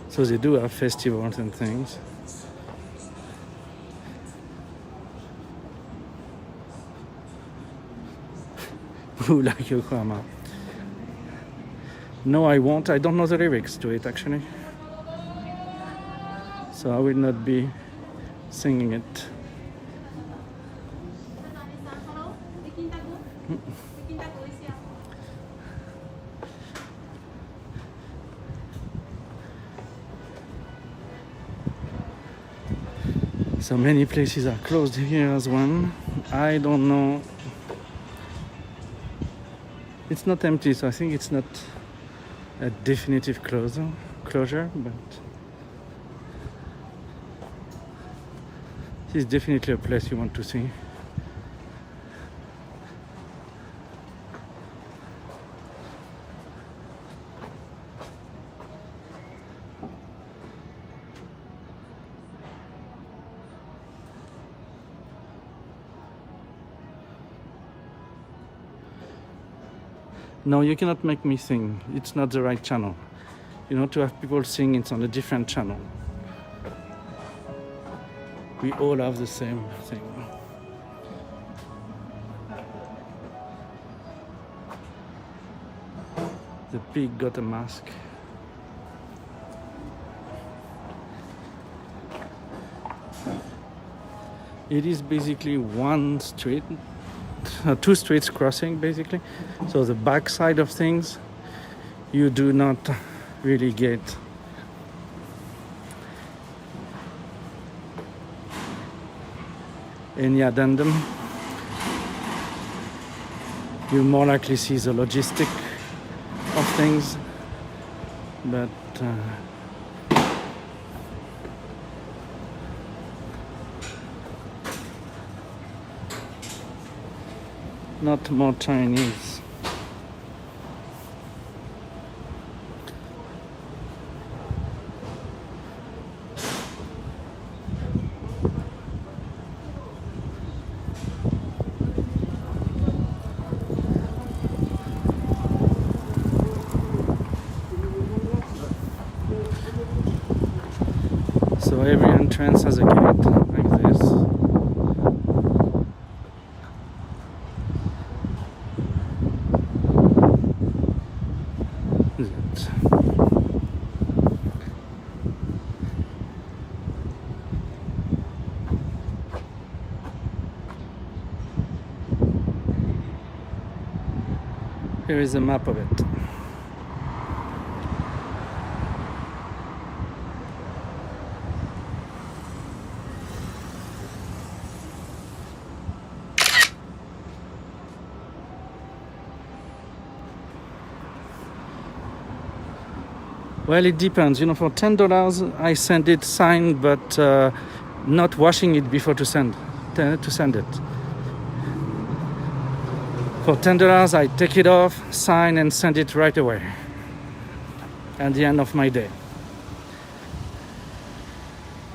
So they do have festivals and things. Who like Yokohama? No, I won't. I don't know the lyrics to it actually. So I will not be singing it. So many places are closed here as well. I don't know. It's not empty, so I think it's not a definitive closure, but this is definitely a place you want to see. No, you cannot make me sing. It's not the right channel. You know, to have people sing, it's on a different channel. We all have the same thing. The pig got a mask. It is basically one street, two streets crossing basically. So the back side of things, you do not really get any addendum. You more likely see the logistic of things, but not more Chinese. So every entrance has a gate like this. Here is a map of it. Well, it depends. You know, for $10, I send it signed, but not washing it before to send it. For $10, I take it off, sign, and send it right away at the end of my day.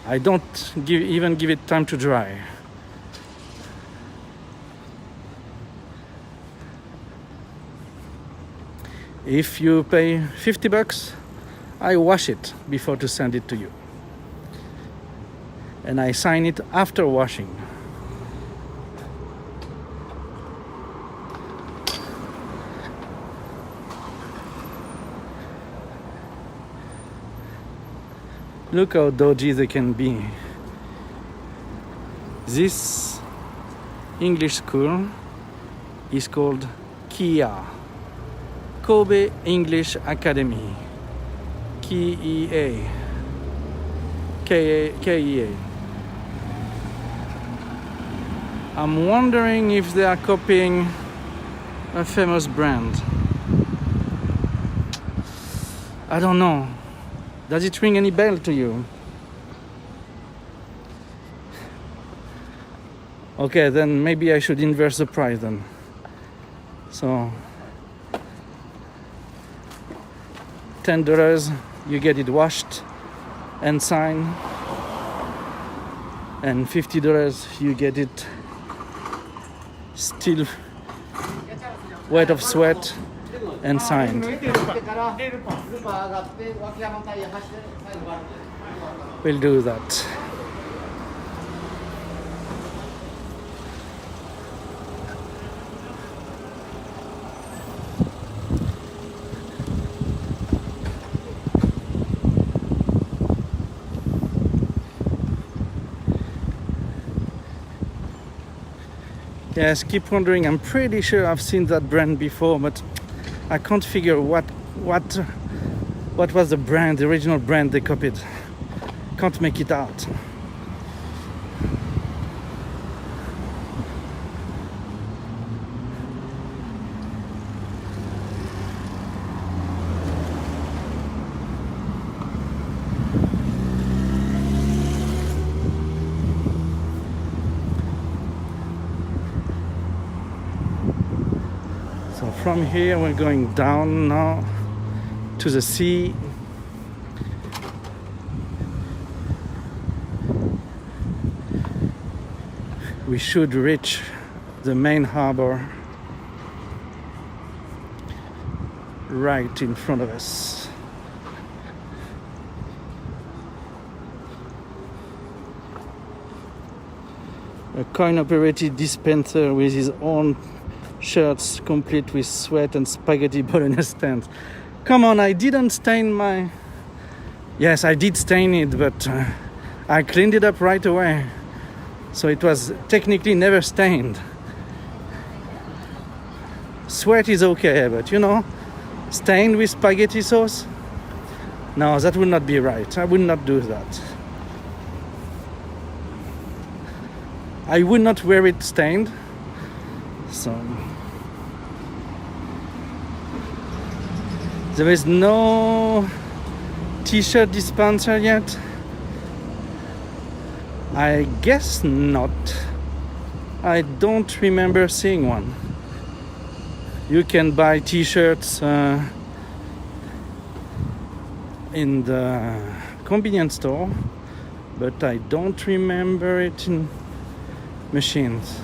I don't even give it time to dry. If you pay $50, I wash it before to send it to you. And I sign it after washing. Look how dodgy they can be. This English school is called KEA, Kobe English Academy. KEA. I'm wondering if they are copying a famous brand. I don't know. Does it ring any bell to you? Okay, then maybe I should inverse the price then. So $10, you get it washed and signed, and $50 you get it still wet of sweat and signed. We'll do that. Yes, keep wondering. I'm pretty sure I've seen that brand before, but I can't figure what was the brand, the original brand they copied. Can't make it out. So from here we're going down now to the sea. We should reach the main harbor right in front of us. A coin-operated dispenser with his own shirts complete with sweat and spaghetti bolognese stand. Come on, I didn't stain my... Yes, I did stain it, but I cleaned it up right away. So it was technically never stained. Sweat is okay, but you know, stained with spaghetti sauce? No, that would not be right. I would not do that. I would not wear it stained. So there is no t-shirt dispenser yet. I guess not. I don't remember seeing one. You can buy t-shirts in the convenience store, but I don't remember it in machines.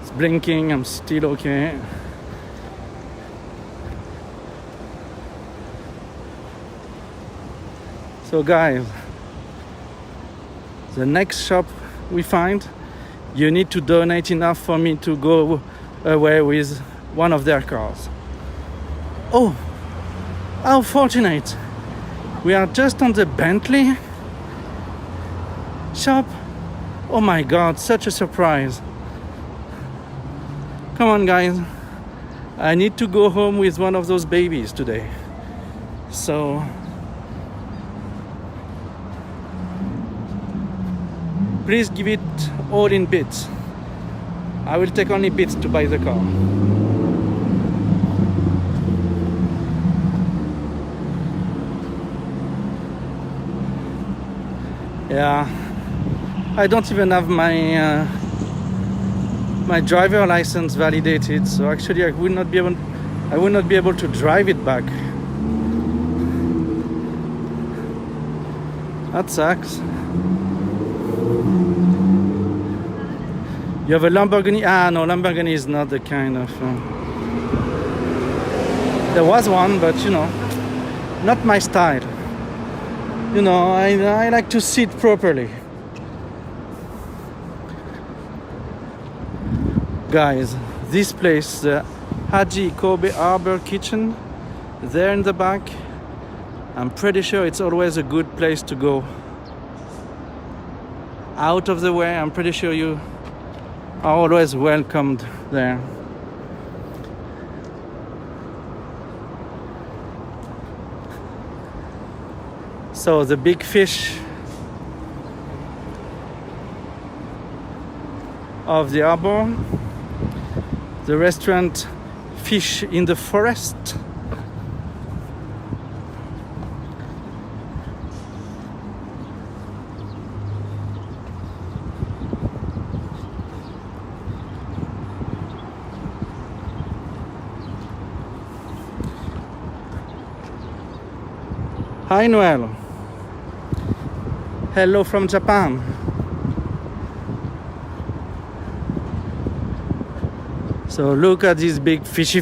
It's blinking, I'm still okay. So guys, the next shop we find, you need to donate enough for me to go away with one of their cars. Oh, how fortunate. We are just on the Bentley shop. Oh my God, such a surprise. Come on guys, I need to go home with one of those babies today. So please give it all in bits. I will take only bits to buy the car. Yeah, I don't even have my my driver license validated, so actually I would not be able to drive it back. That sucks. You have a Lamborghini? Ah, no, Lamborghini is not the kind of... There was one, but you know, not my style. You know, I like to sit properly. Guys, this place, the Haji Kobe Harbor Kitchen, there in the back, I'm pretty sure it's always a good place to go. Out of the way, I'm pretty sure you are always welcomed there. So the big fish of the harbor, the restaurant Fish in the Forest. Hi Noel. Hello from Japan. So look at this big fishy.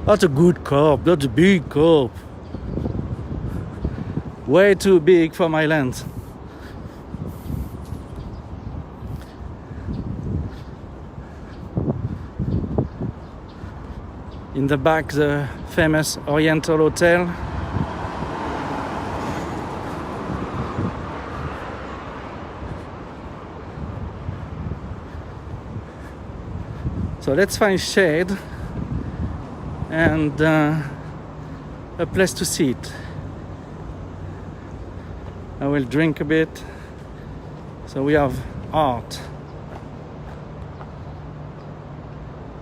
That's a good carp. That's a big carp. Way too big for my lens. In the back, the famous Oriental Hotel. So let's find shade and a place to sit. I will drink a bit. So we have art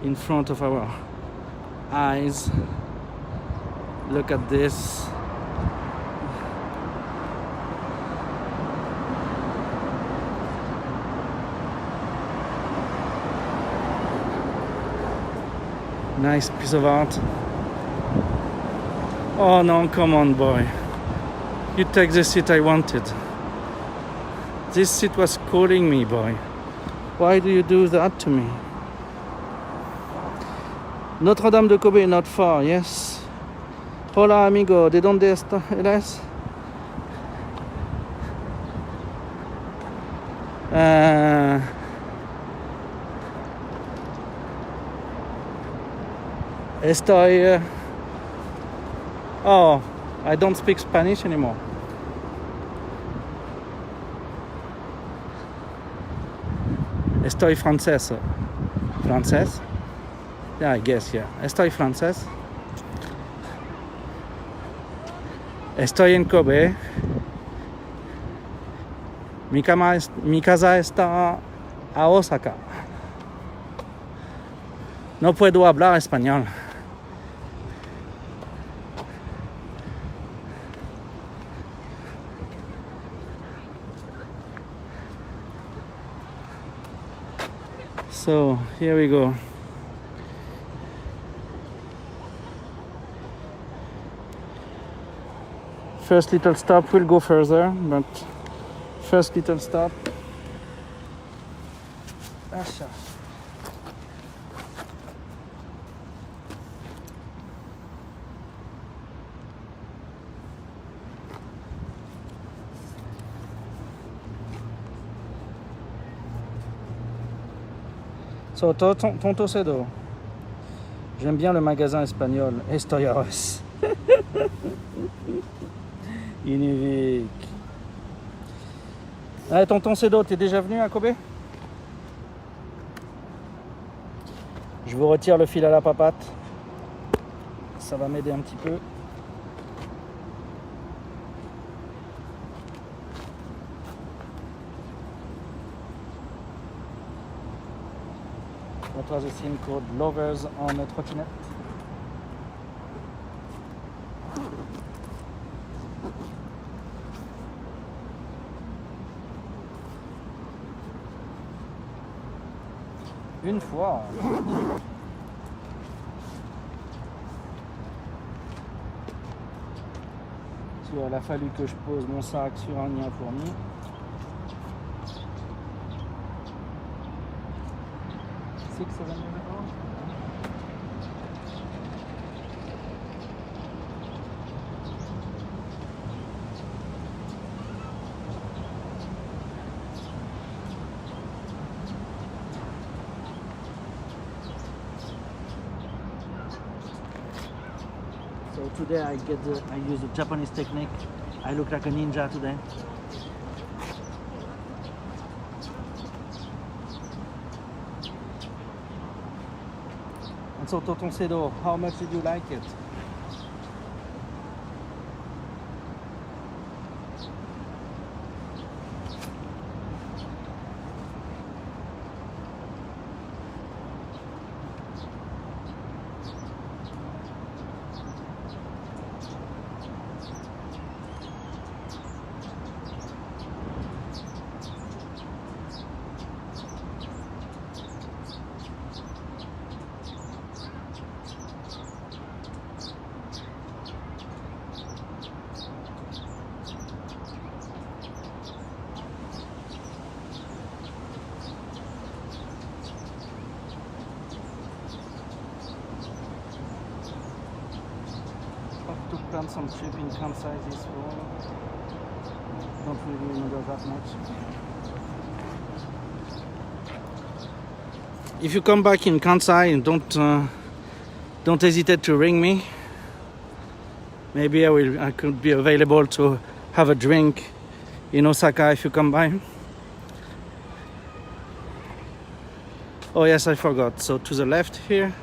in front of our eyes. Look at this. Nice piece of art. Oh no, come on, boy. You take the seat I wanted. This seat was calling me, boy. Why do you do that to me? Notre Dame de Kobe, not far, yes. Hola, amigo. ¿De dónde eres? Estoy... Oh, I don't speak Spanish anymore. Estoy francés. Francés? Yeah, I guess, yeah. Estoy francés. Estoy en Kobe. Mi casa está a Osaka. No puedo hablar español. So here we go. First little stop, we'll go further, but first little stop. Asha. So, Tonto Cedo. J'aime bien le magasin espagnol. Estoy Aros. Unique. Allez, Tonton Cedo, t'es déjà venu à Kobe? Je vous retire le fil à la papate. Ça va m'aider un petit peu. That was a scene called Lovers on a Trottinette. Une fois. Il a fallu que je pose mon sac sur un nid à fourmis. Six, 7 years ago. So today I use the Japanese technique. I look like a ninja today. And so Tonton Cedo, how much did you like it? To plan some trip in Kansai this fall. Don't really remember that much. If you come back in Kansai and don't hesitate to ring me. Maybe I could be available to have a drink in Osaka if you come by. Oh yes, I forgot. So to the left here,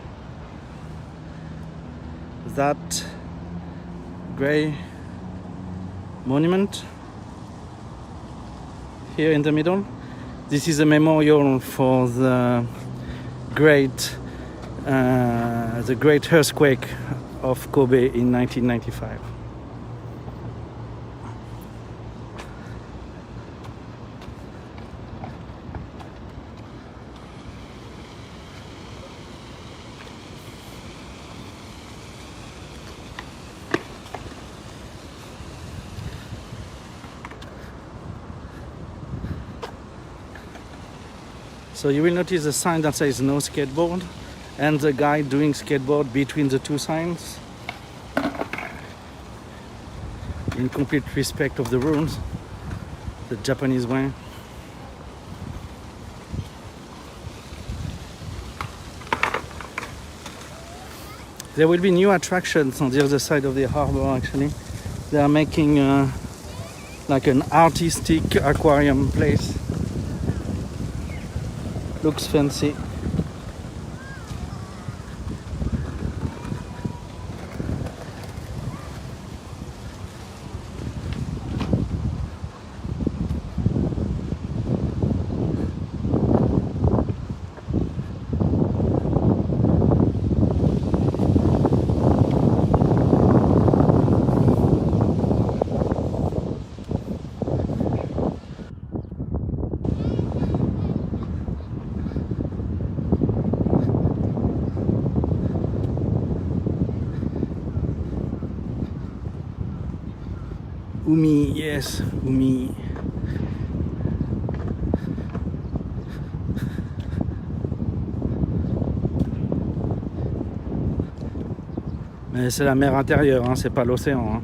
that gray monument here in the middle. This is a memorial for the great earthquake of Kobe in 1995. So you will notice a sign that says no skateboard and the guy doing skateboard between the two signs, in complete respect of the rules, the Japanese way. There will be new attractions on the other side of the harbor actually. They are making like an artistic aquarium place. Looks fancy. Umi, yes, Umi. Mais c'est la mer intérieure, hein, c'est pas l'océan. Hein.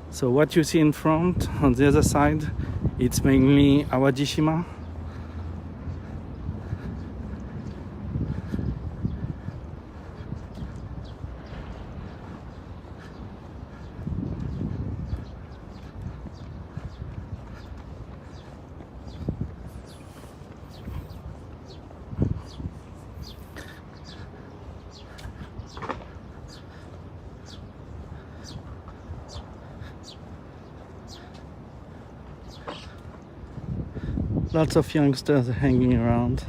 So what you see in front, on the other side, it's mainly Awajishima. Lots of youngsters hanging around.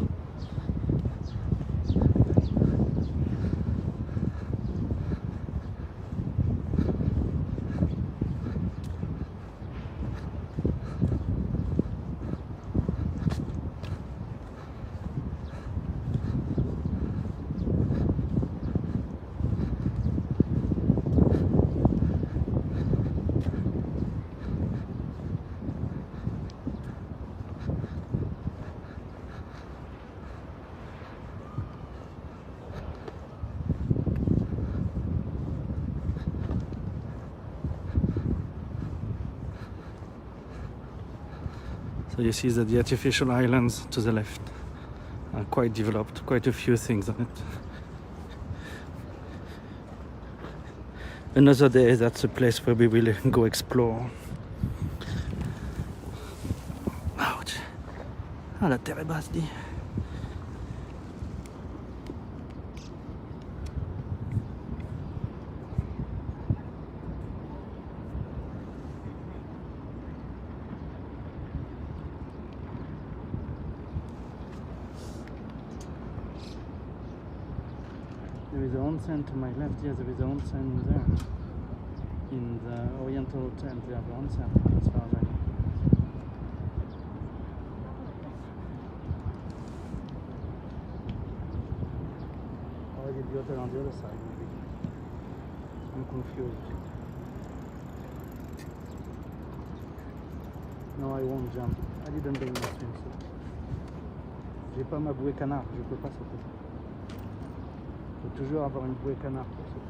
So you see that the artificial islands to the left are quite developed, quite a few things on it. Another day, that's a place where we will go explore. Ouch. Ah, la terre est basse, dis. There is an onsen to my left. Yes, there is an onsen there. In the Oriental Hotel, they have an onsen, as far as I know. Or is it the hotel on the other side, maybe? I'm confused. No, I won't jump. I didn't bring my swimsuit. J'ai pas ma bouée canard, je peux pas sauter. Faut toujours avoir une bouée canard pour sauter.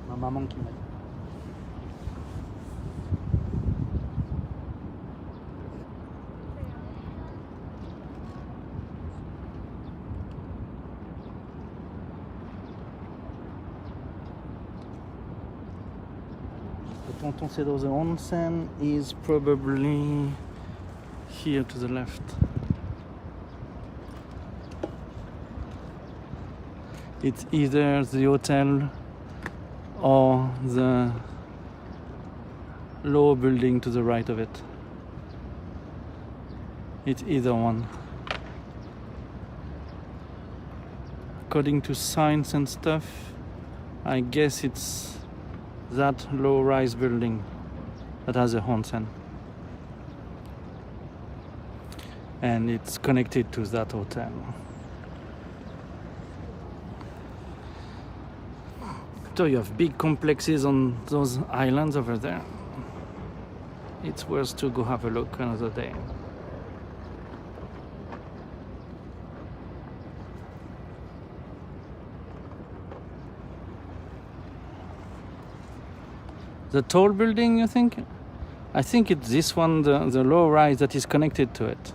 Ma maman qui m'a dit. Tonton-Sedo, the onsen is probably here to the left. It's either the hotel or the lower building to the right of it. It's either one. According to signs and stuff, I guess it's that low-rise building that has a onsen. And it's connected to that hotel. So you have big complexes on those islands over there. It's worth to go have a look another day. The tall building, you think? I think it's this one, the low rise that is connected to it.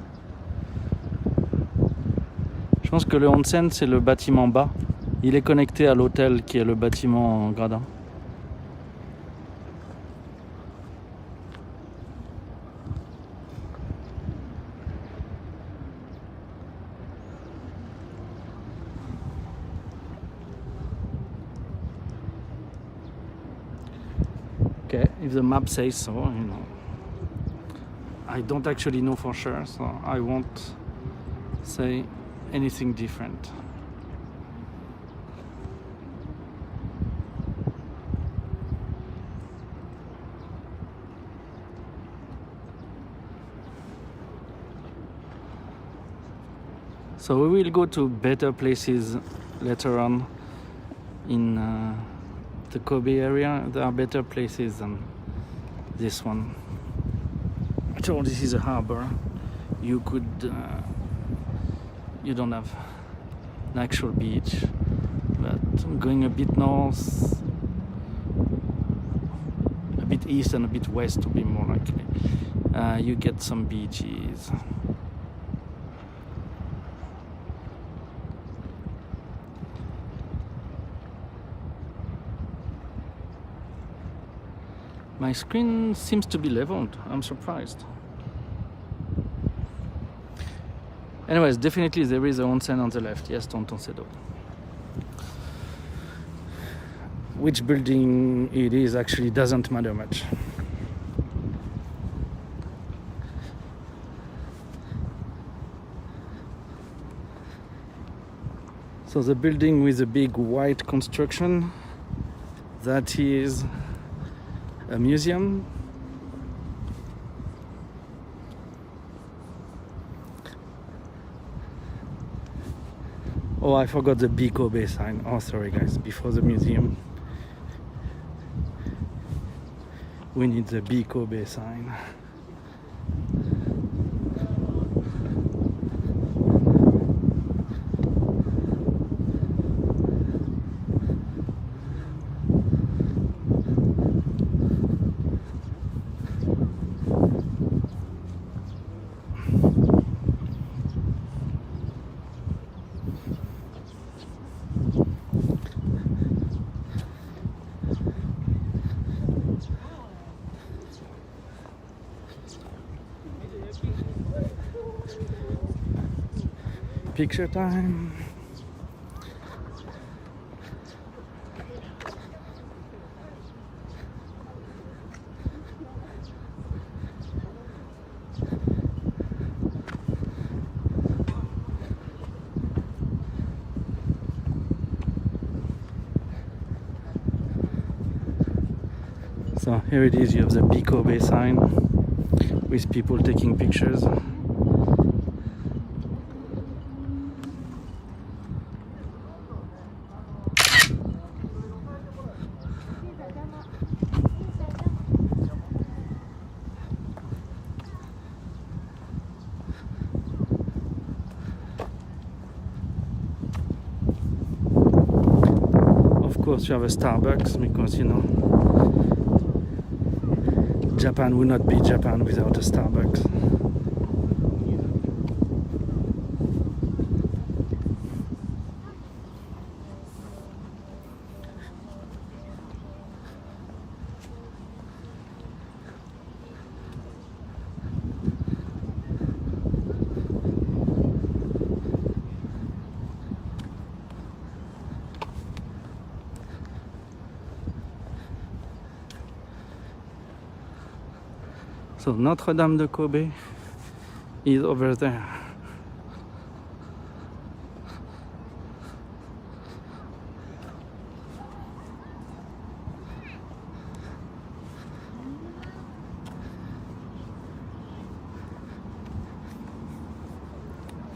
Je pense que le onsen, c'est le bâtiment bas. Il est connecté à l'hôtel qui est le bâtiment en gradin. Okay, if the map says so, you know. I don't actually know for sure, so I won't say anything different. So we will go to better places later on in the Kobe area. There are better places than this one. So this is a harbor. You could, you don't have an actual beach, but going a bit north, a bit east and a bit west to be more likely, you get some beaches. My screen seems to be leveled. I'm surprised. Anyways, definitely there is a onsen on the left. Yes, Tonton-Sedo. Which building it is actually doesn't matter much. So the building with a big white construction, that is a museum. Oh, I forgot the big Kobe sign. Oh, sorry guys, before the museum. We need the big Kobe sign. Picture time. So here it is, you have the Biko Bay sign with people taking pictures. Of course you have a Starbucks because, you know, Japan would not be Japan without a Starbucks. So Notre Dame de Kobe is over there.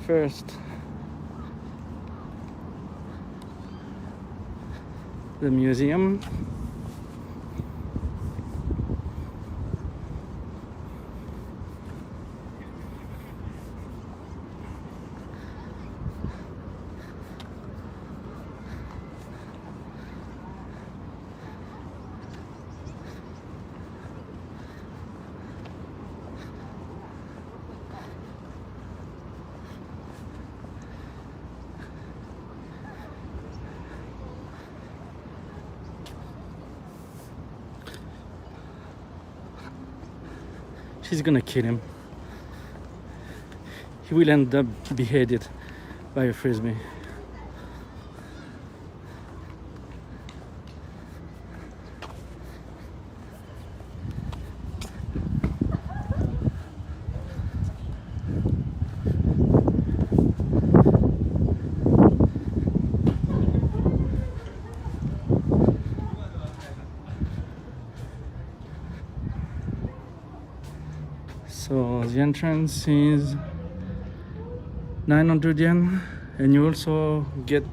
First, the museum. She's gonna kill him. He will end up beheaded by a frisbee. So the entrance is 900 yen, and you also get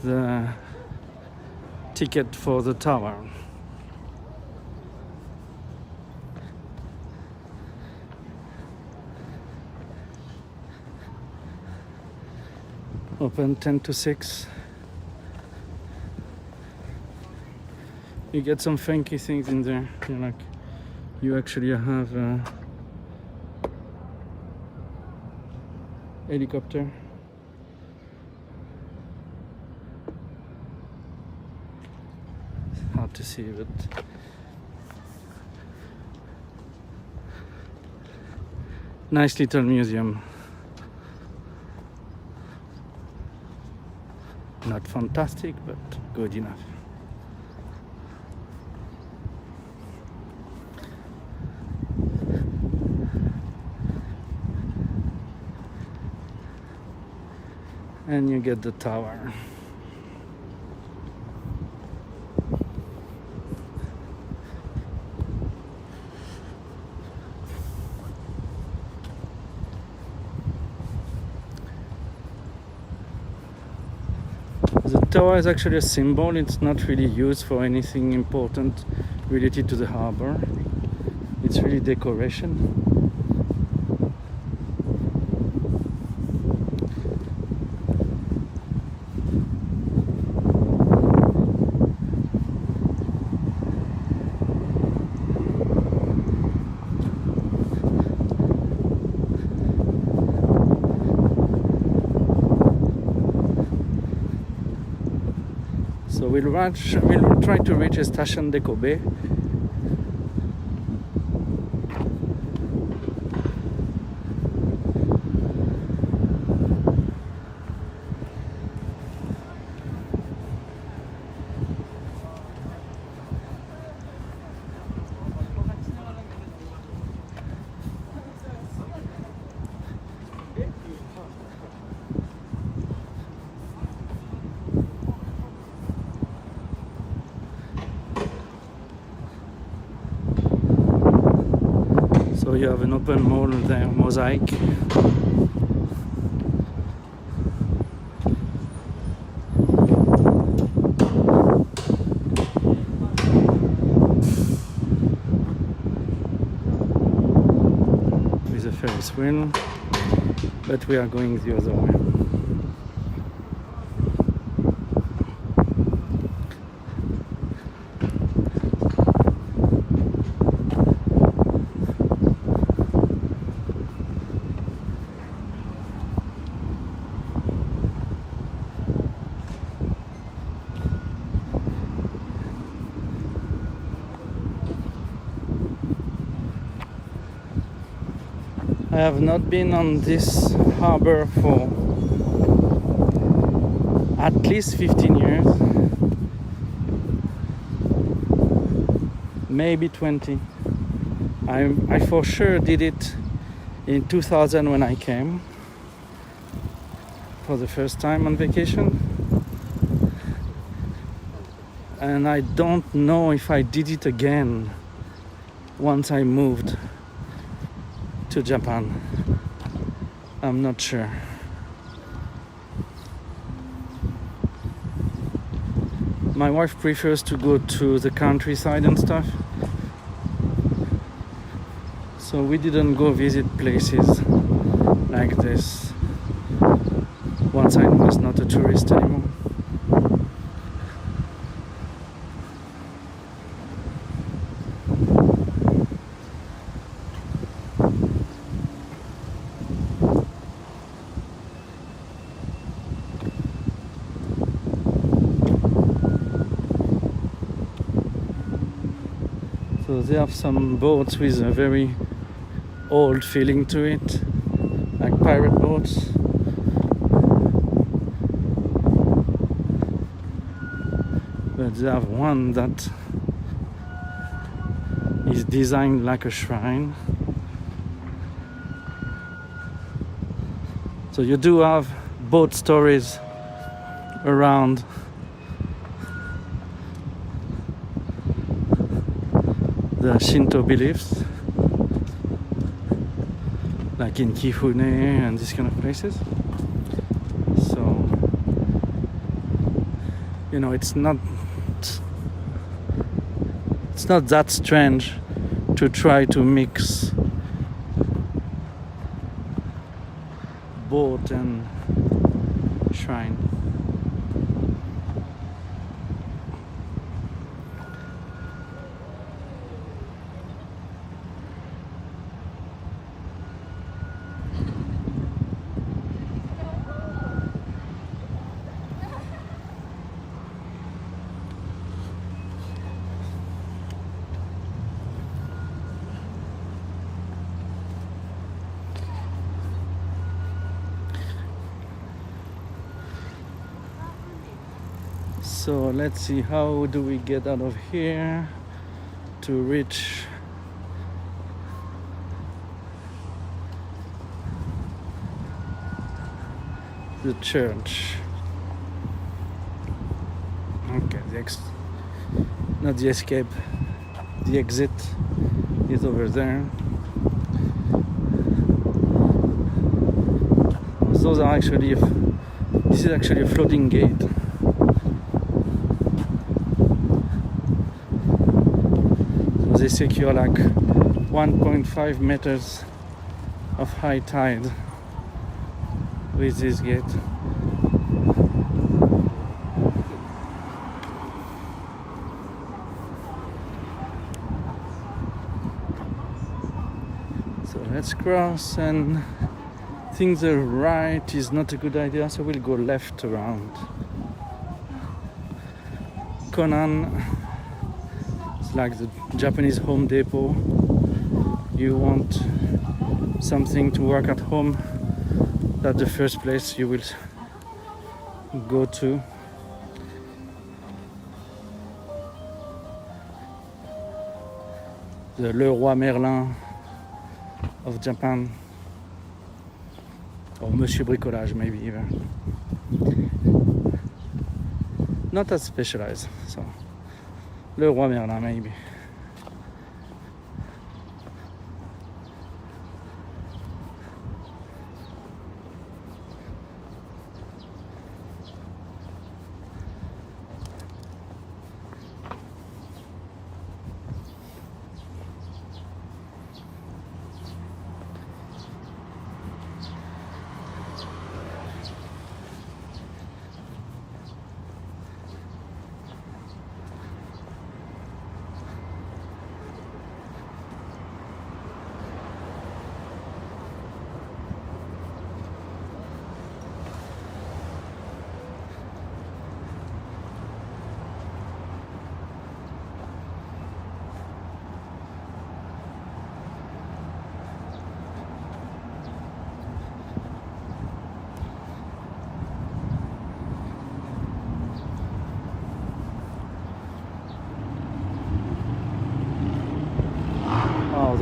the ticket for the tower. Open 10 to 6. You get some funky things in there. You actually have a helicopter. It's hard to see, but nice little museum. Not fantastic, but good enough. And you get the tower. The tower is actually a symbol. It's not really used for anything important related to the harbor. It's really decoration. So we'll try to reach Station de Kobe. So you have an open mall there, mosaic. With a Ferris wheel, but we are going the other way. I have not been on this harbor for at least 15 years, maybe 20. I for sure did it in 2000 when I came for the first time on vacation. And I don't know if I did it again once I moved to Japan. I'm not sure. My wife prefers to go to the countryside and stuff, so we didn't go visit places like this once I was not a tourist anymore. So they have some boats with a very old feeling to it, like pirate boats. But they have one that is designed like a shrine. So you do have boat stories around the Shinto beliefs, like in Kifune and these kind of places. So, you know, it's not that strange to try to mix boat and shrine. So let's see, how do we get out of here to reach the church? Okay, not the escape, the exit is over there. Those are actually, this is actually a floating gate. They secure like 1.5 meters of high tide with this gate. So let's cross, and I think the right is not a good idea, so we'll go left around. Conan, it's like the Japanese Home Depot. You want something to work at home, that's the first place you will go to. The Le Roi Merlin of Japan, or Monsieur Bricolage maybe even. Not as specialized, so Le Roi Merlin maybe.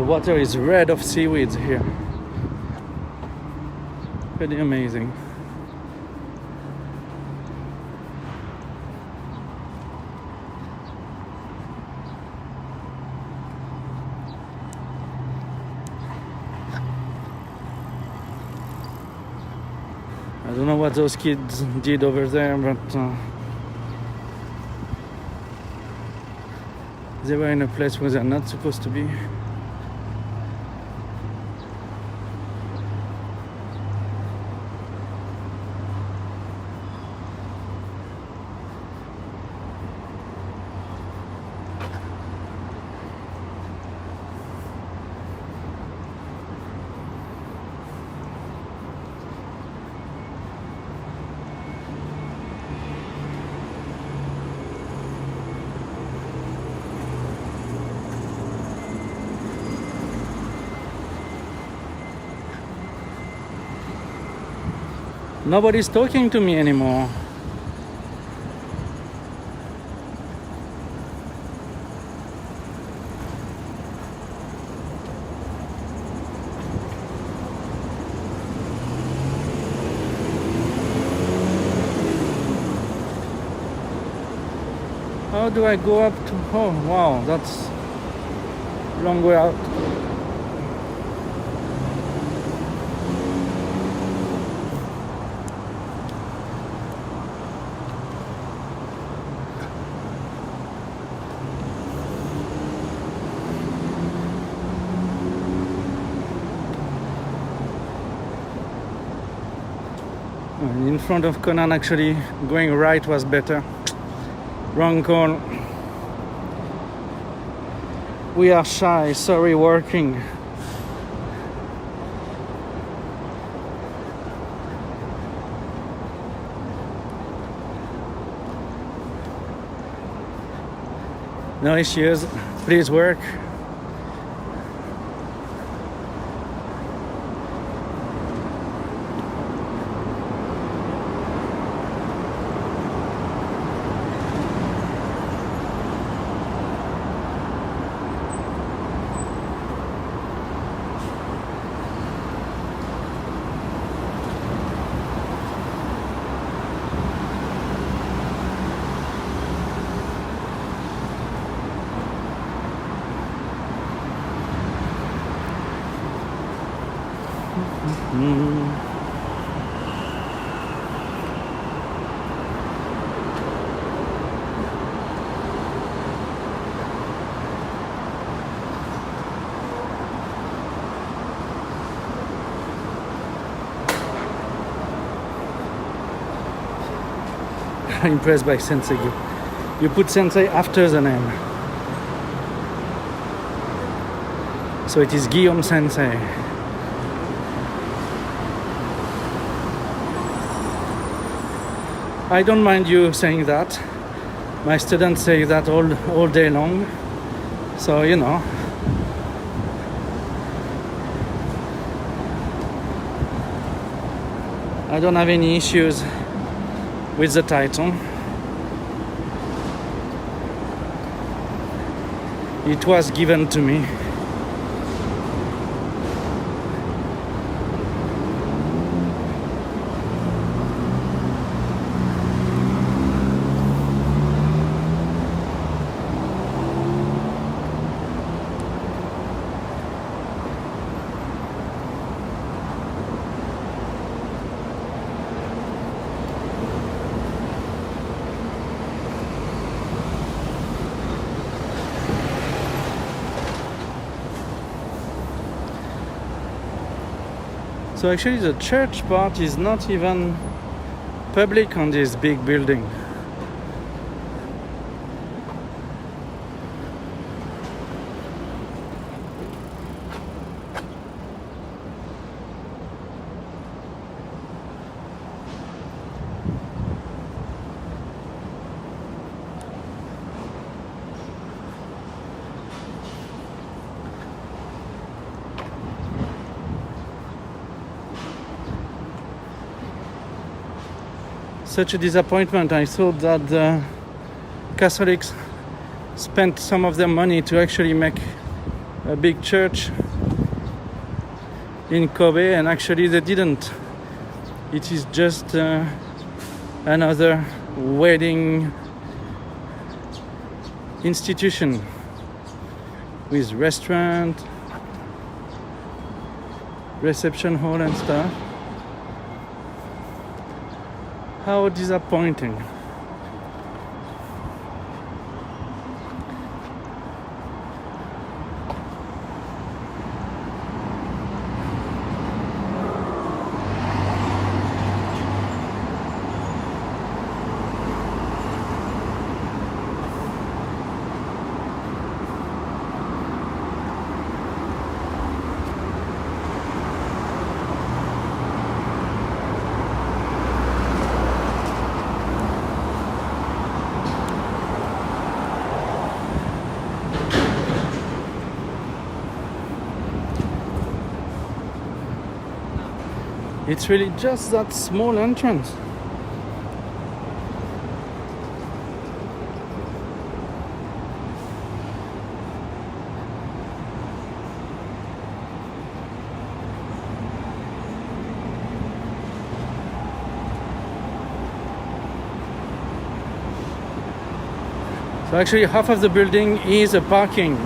water is red of seaweeds here. Pretty amazing. I don't know what those kids did over there, but they were in a place where they're not supposed to be. Nobody's talking to me anymore. How do I go up to... Oh, wow, that's a long way out. In front of Conan, actually, going right was better. Wrong call. We are shy, sorry, working. No issues, please work. Impressed by Sensei. You put Sensei after the name. So it is Guillaume Sensei. I don't mind you saying that. My students say that all day long. So, you know. I don't have any issues with the title. It was given to me. So actually the church part is not even public on this big building. Such a disappointment. I thought that the Catholics spent some of their money to actually make a big church in Kobe, and actually they didn't. It is just another wedding institution with restaurant, reception hall and stuff. How disappointing. It's really just that small entrance. So actually half of the building is a parking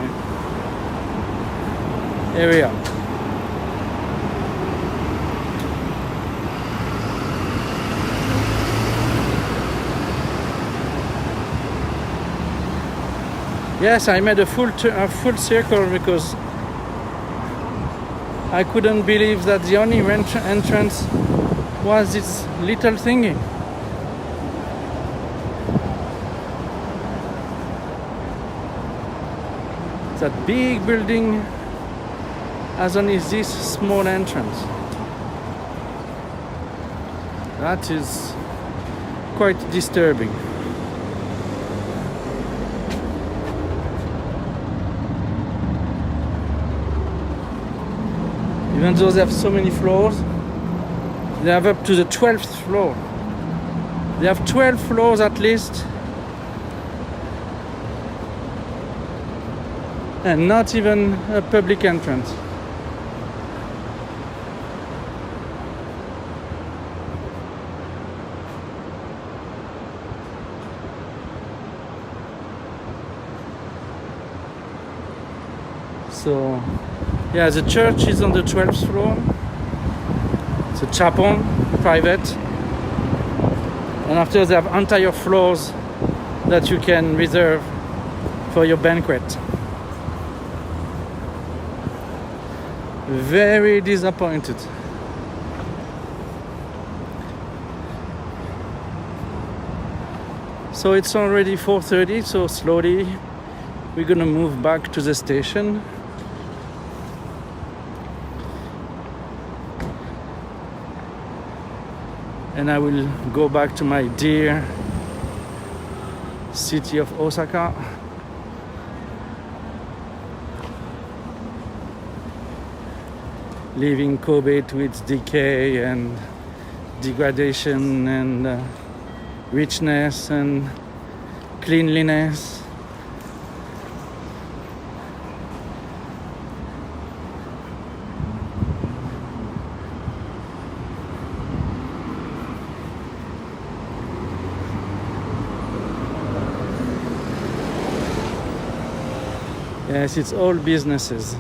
area. Yes, I made a full circle because I couldn't believe that the only entrance was this little thingy. That big building has only this small entrance. That is quite disturbing. Even though they have so many floors, they have up to the 12th floor. They have 12 floors at least, and not even a public entrance. So, yeah, the church is on the 12th floor. It's a chapel, private. And after they have entire floors that you can reserve for your banquet. Very disappointed. So it's already 4:30, so slowly we're gonna move back to the station. And I will go back to my dear city of Osaka. Leaving Kobe to its decay and degradation and richness and cleanliness. Yes, it's all businesses.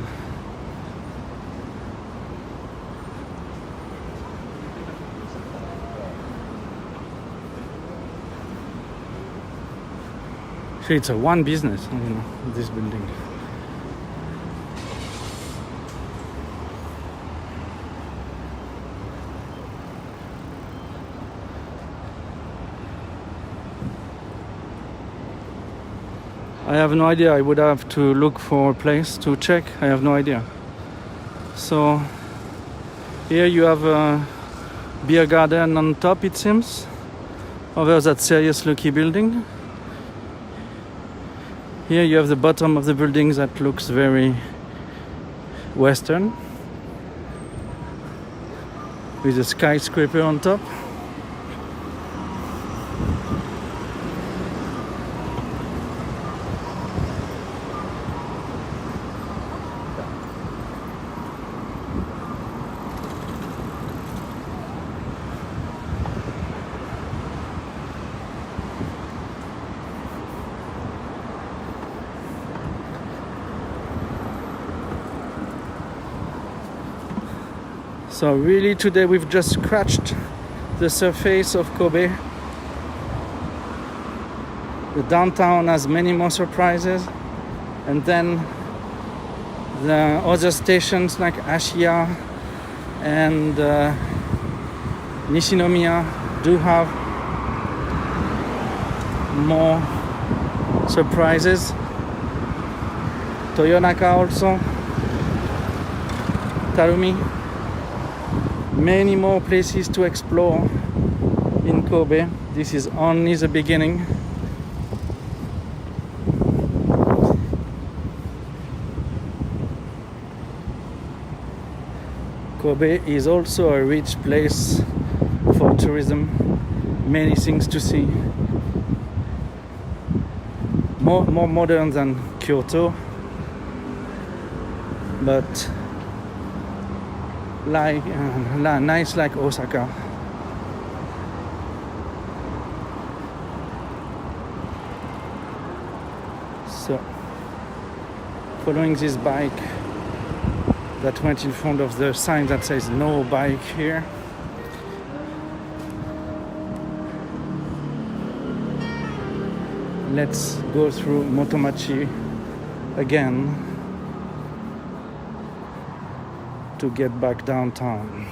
So it's a one business, this building. I have no idea. I would have to look for a place to check. I have no idea. So here you have a beer garden on top, it seems, over that serious looking building. Here you have the bottom of the building that looks very Western, with a skyscraper on top. So really today we've just scratched the surface of Kobe. The downtown has many more surprises, and then the other stations like Ashiya and Nishinomiya do have more surprises. Toyonaka also, Tarumi, many more places to explore in Kobe. This is only the beginning. Kobe is also a rich place for tourism, many things to see. More modern than Kyoto, but like nice like Osaka. So following this bike that went in front of the sign that says no bike here. Let's go through Motomachi again to get back downtown.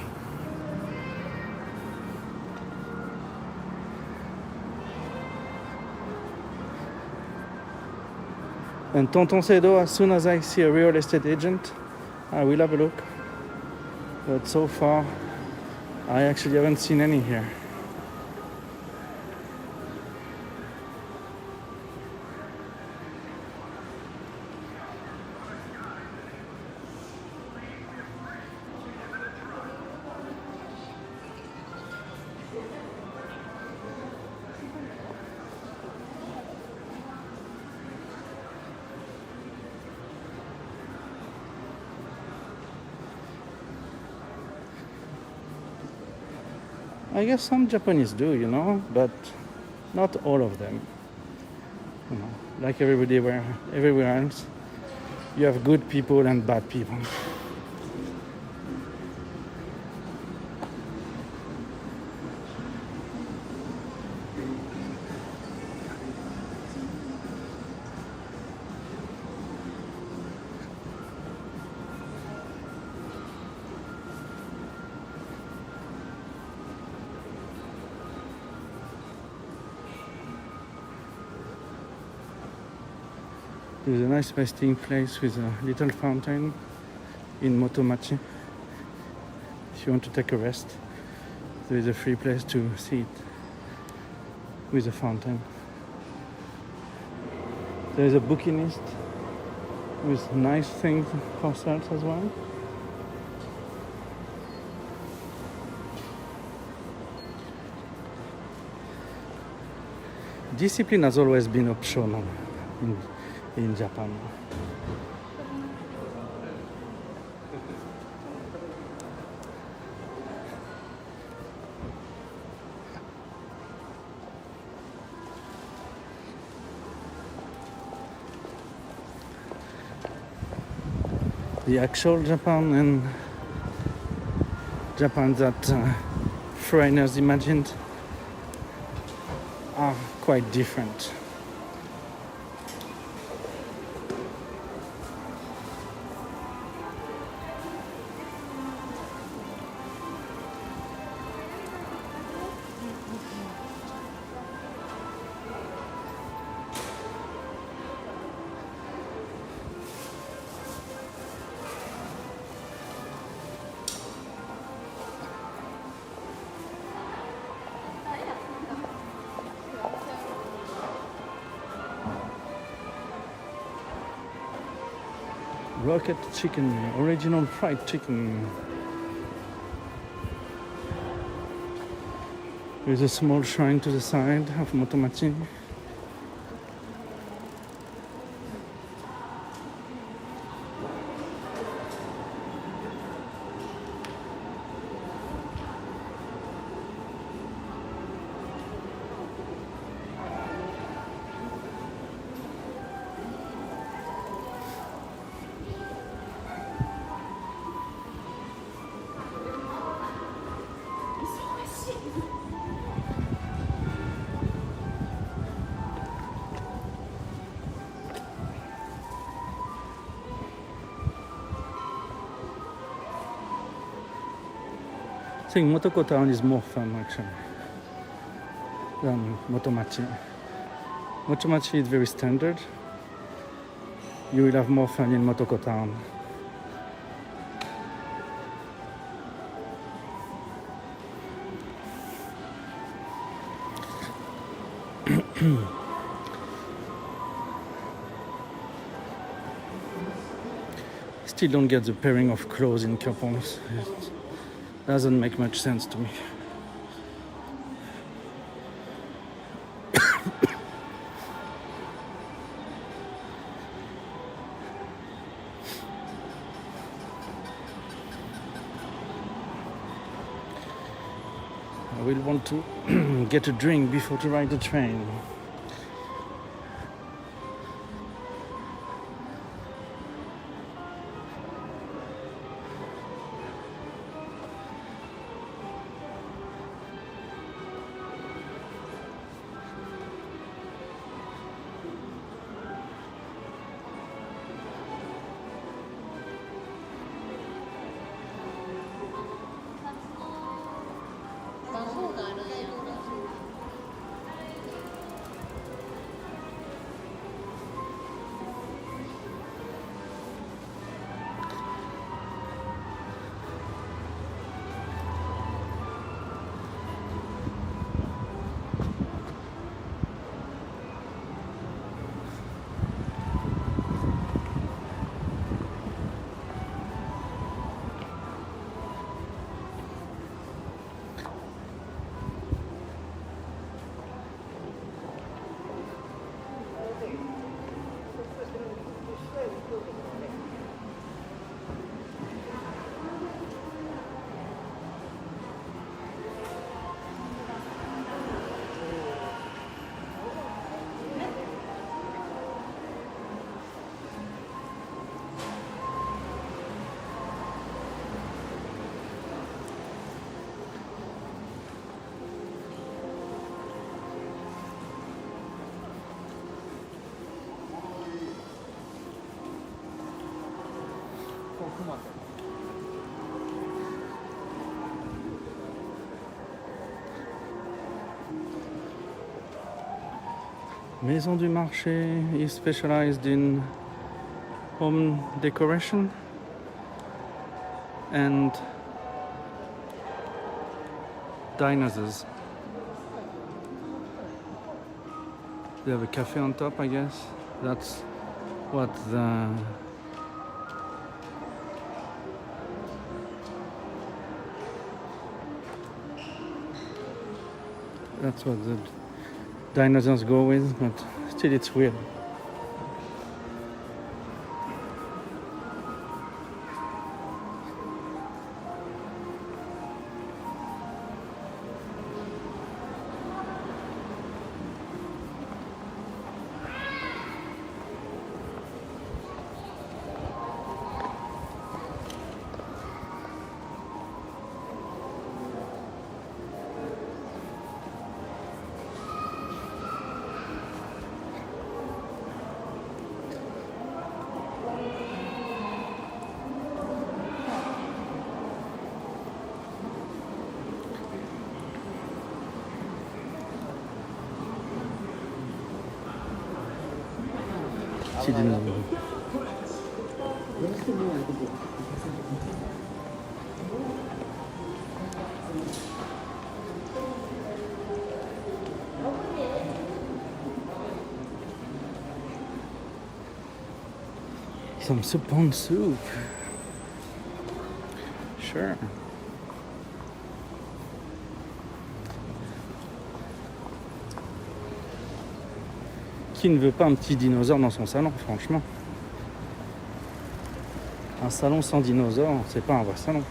And Tonton Sedo, as soon as I see a real estate agent, I will have a look. But so far, I actually haven't seen any here. I guess some Japanese do, you know, but not all of them. You know, like everywhere else, you have good people and bad people. There's a nice resting place with a little fountain in Motomachi. If you want to take a rest, there is a free place to sit with a fountain. There is a bouquinist with nice things for sale as well. Discipline has always been optional in Japan. The actual Japan and Japan that foreigners imagined are quite different. Rocket chicken, original fried chicken. There's a small shrine to the side of Motomachi. I think Motoko Town is more fun actually than Motomachi. Motomachi is very standard. You will have more fun in Motoko Town. Still don't get the pairing of clothes in Kampong. It doesn't make much sense to me. I will want to get a drink before to ride the train. Maison du Marché is specialized in home decoration and dinosaurs. They have a cafe on top, I guess. That's what the dinosaurs go with, but still it's weird. Petit dinosaure. Some suppon soup. Sure. Qui ne veut pas un petit dinosaure dans son salon, franchement? Un salon sans dinosaure, c'est pas un vrai salon.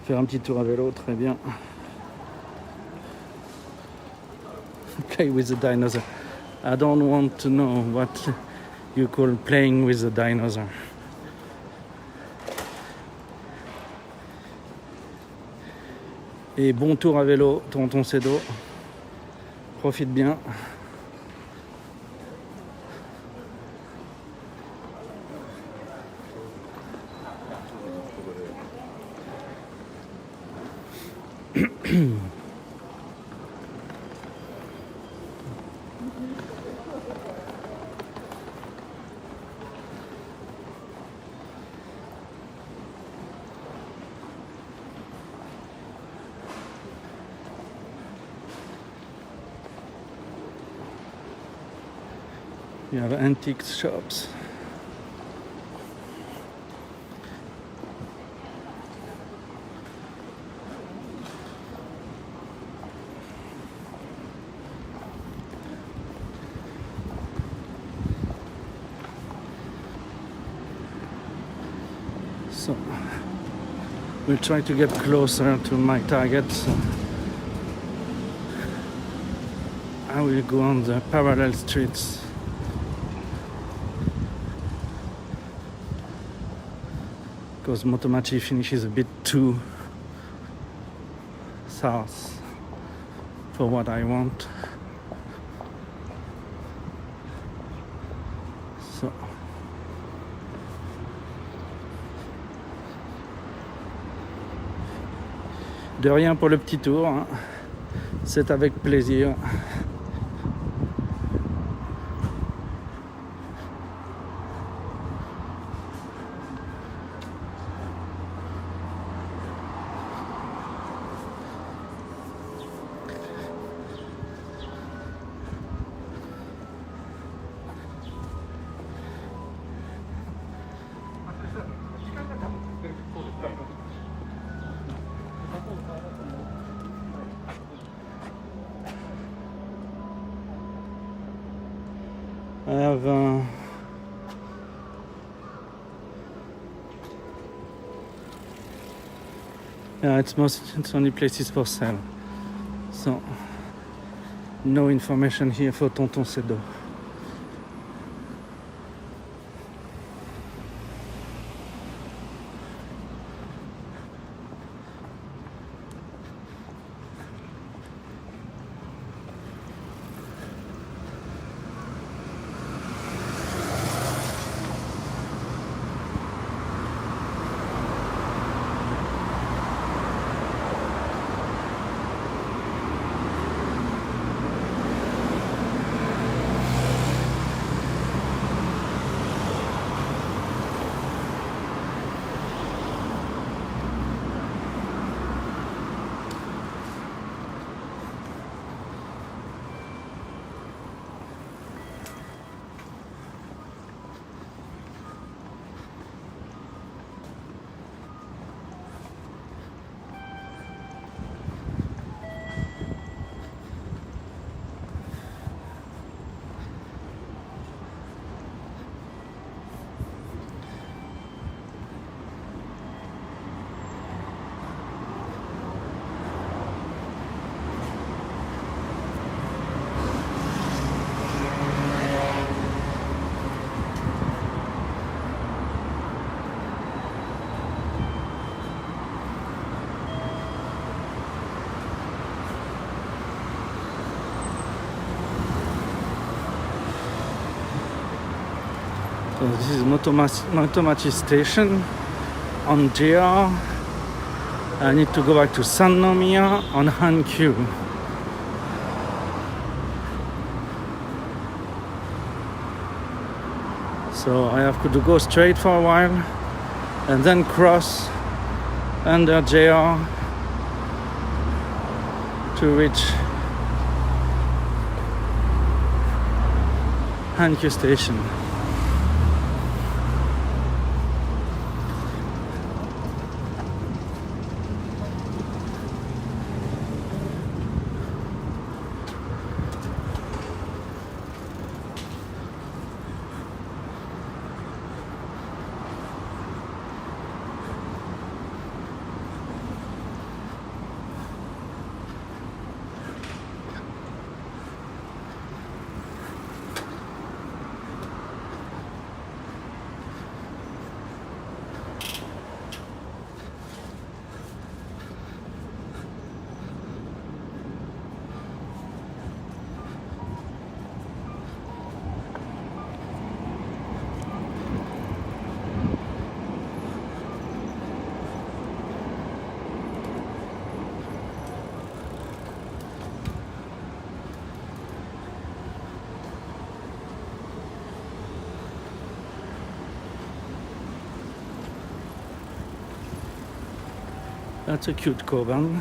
Faire un petit tour à vélo, très bien. Play with the dinosaur. I don't want to know what you call playing with the dinosaur. Et bon tour à vélo, tonton Cédo. Profite bien. You have antique shops. So we'll try to get closer to my target. I will go on the parallel streets. Because Motomachi finishes a bit too south for what I want. So de rien pour le petit tour, hein. C'est avec plaisir. I have yeah, it's only places for sale. So no information here for Tonton Cédo. So this is Motomachi station on JR. I need to go back to Sannomiya on Hankyu. So I have to go straight for a while and then cross under JR to reach Hankyu station. That's a cute koban.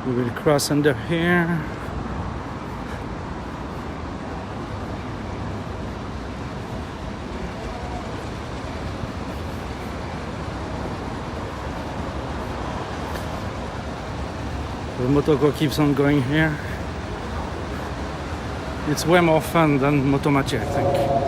We will cross under here. The motoko keeps on going here. It's way more fun than motomachi, I think.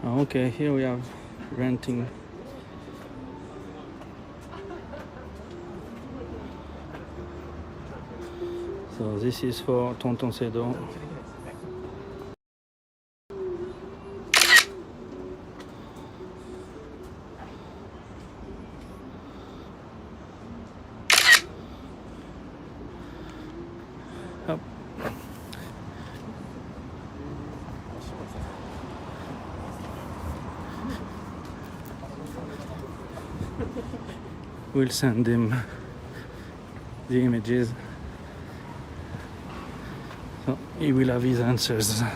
Okay, here we are renting. So this is for Tonton Sedo. Up. We'll send him the images, so he will have his answers. I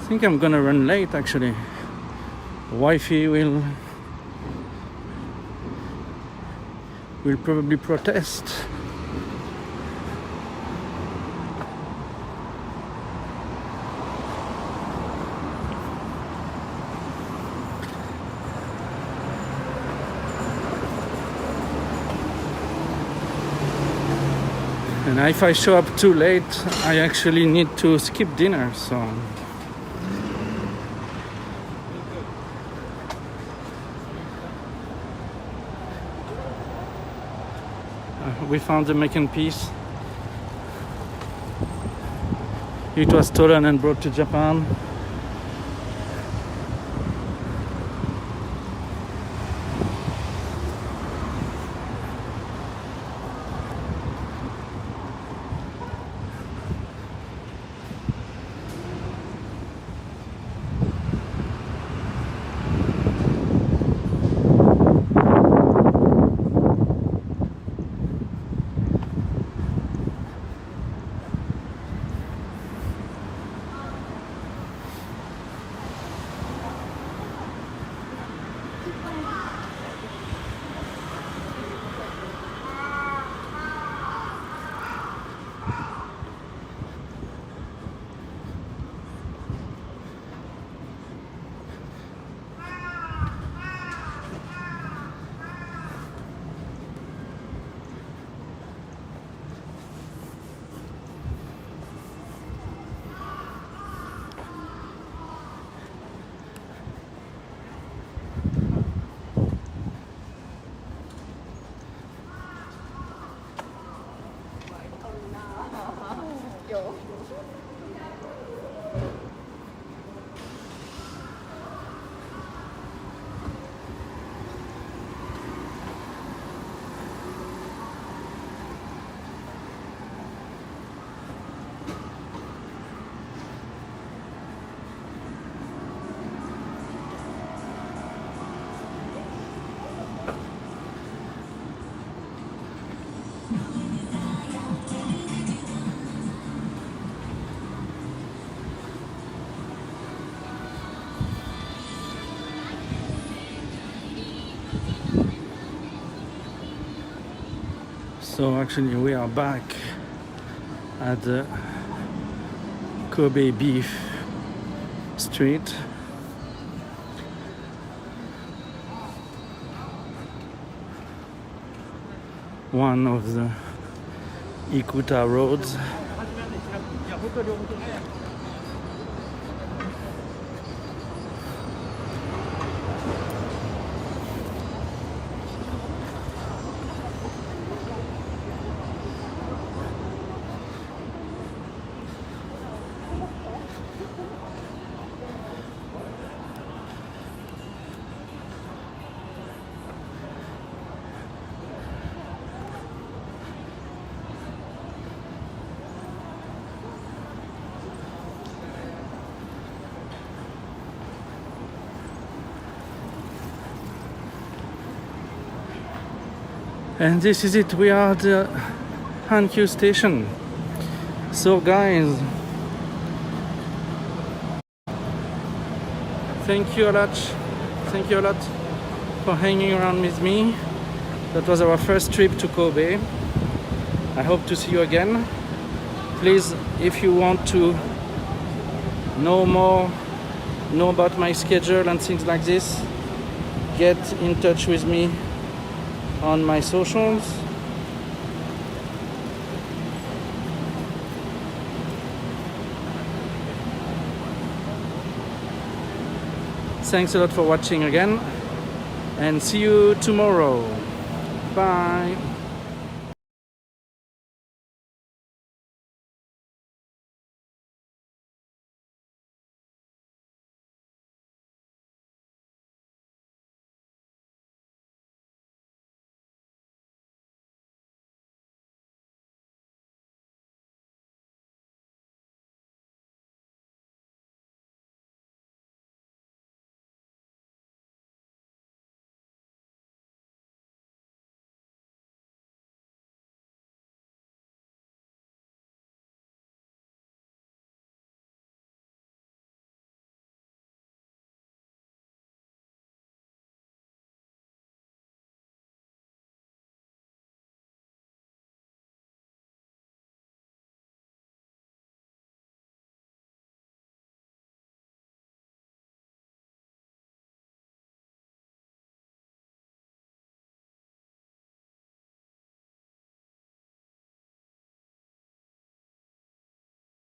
think I'm gonna run late actually. Wifey will probably protest. And if I show up too late, I actually need to skip dinner, so we found the Mexican piece. It was stolen and brought to Japan. So actually we are back at the Kobe Beef Street. One of the Ikuta roads. And this is it, we are at the Hankyu station. So guys, thank you a lot for hanging around with me. That was our first trip to Kobe. I hope to see you again. Please, if you want to know more, know about my schedule and things like this, get in touch with me on my socials. Thanks a lot for watching again, and see you tomorrow. Bye.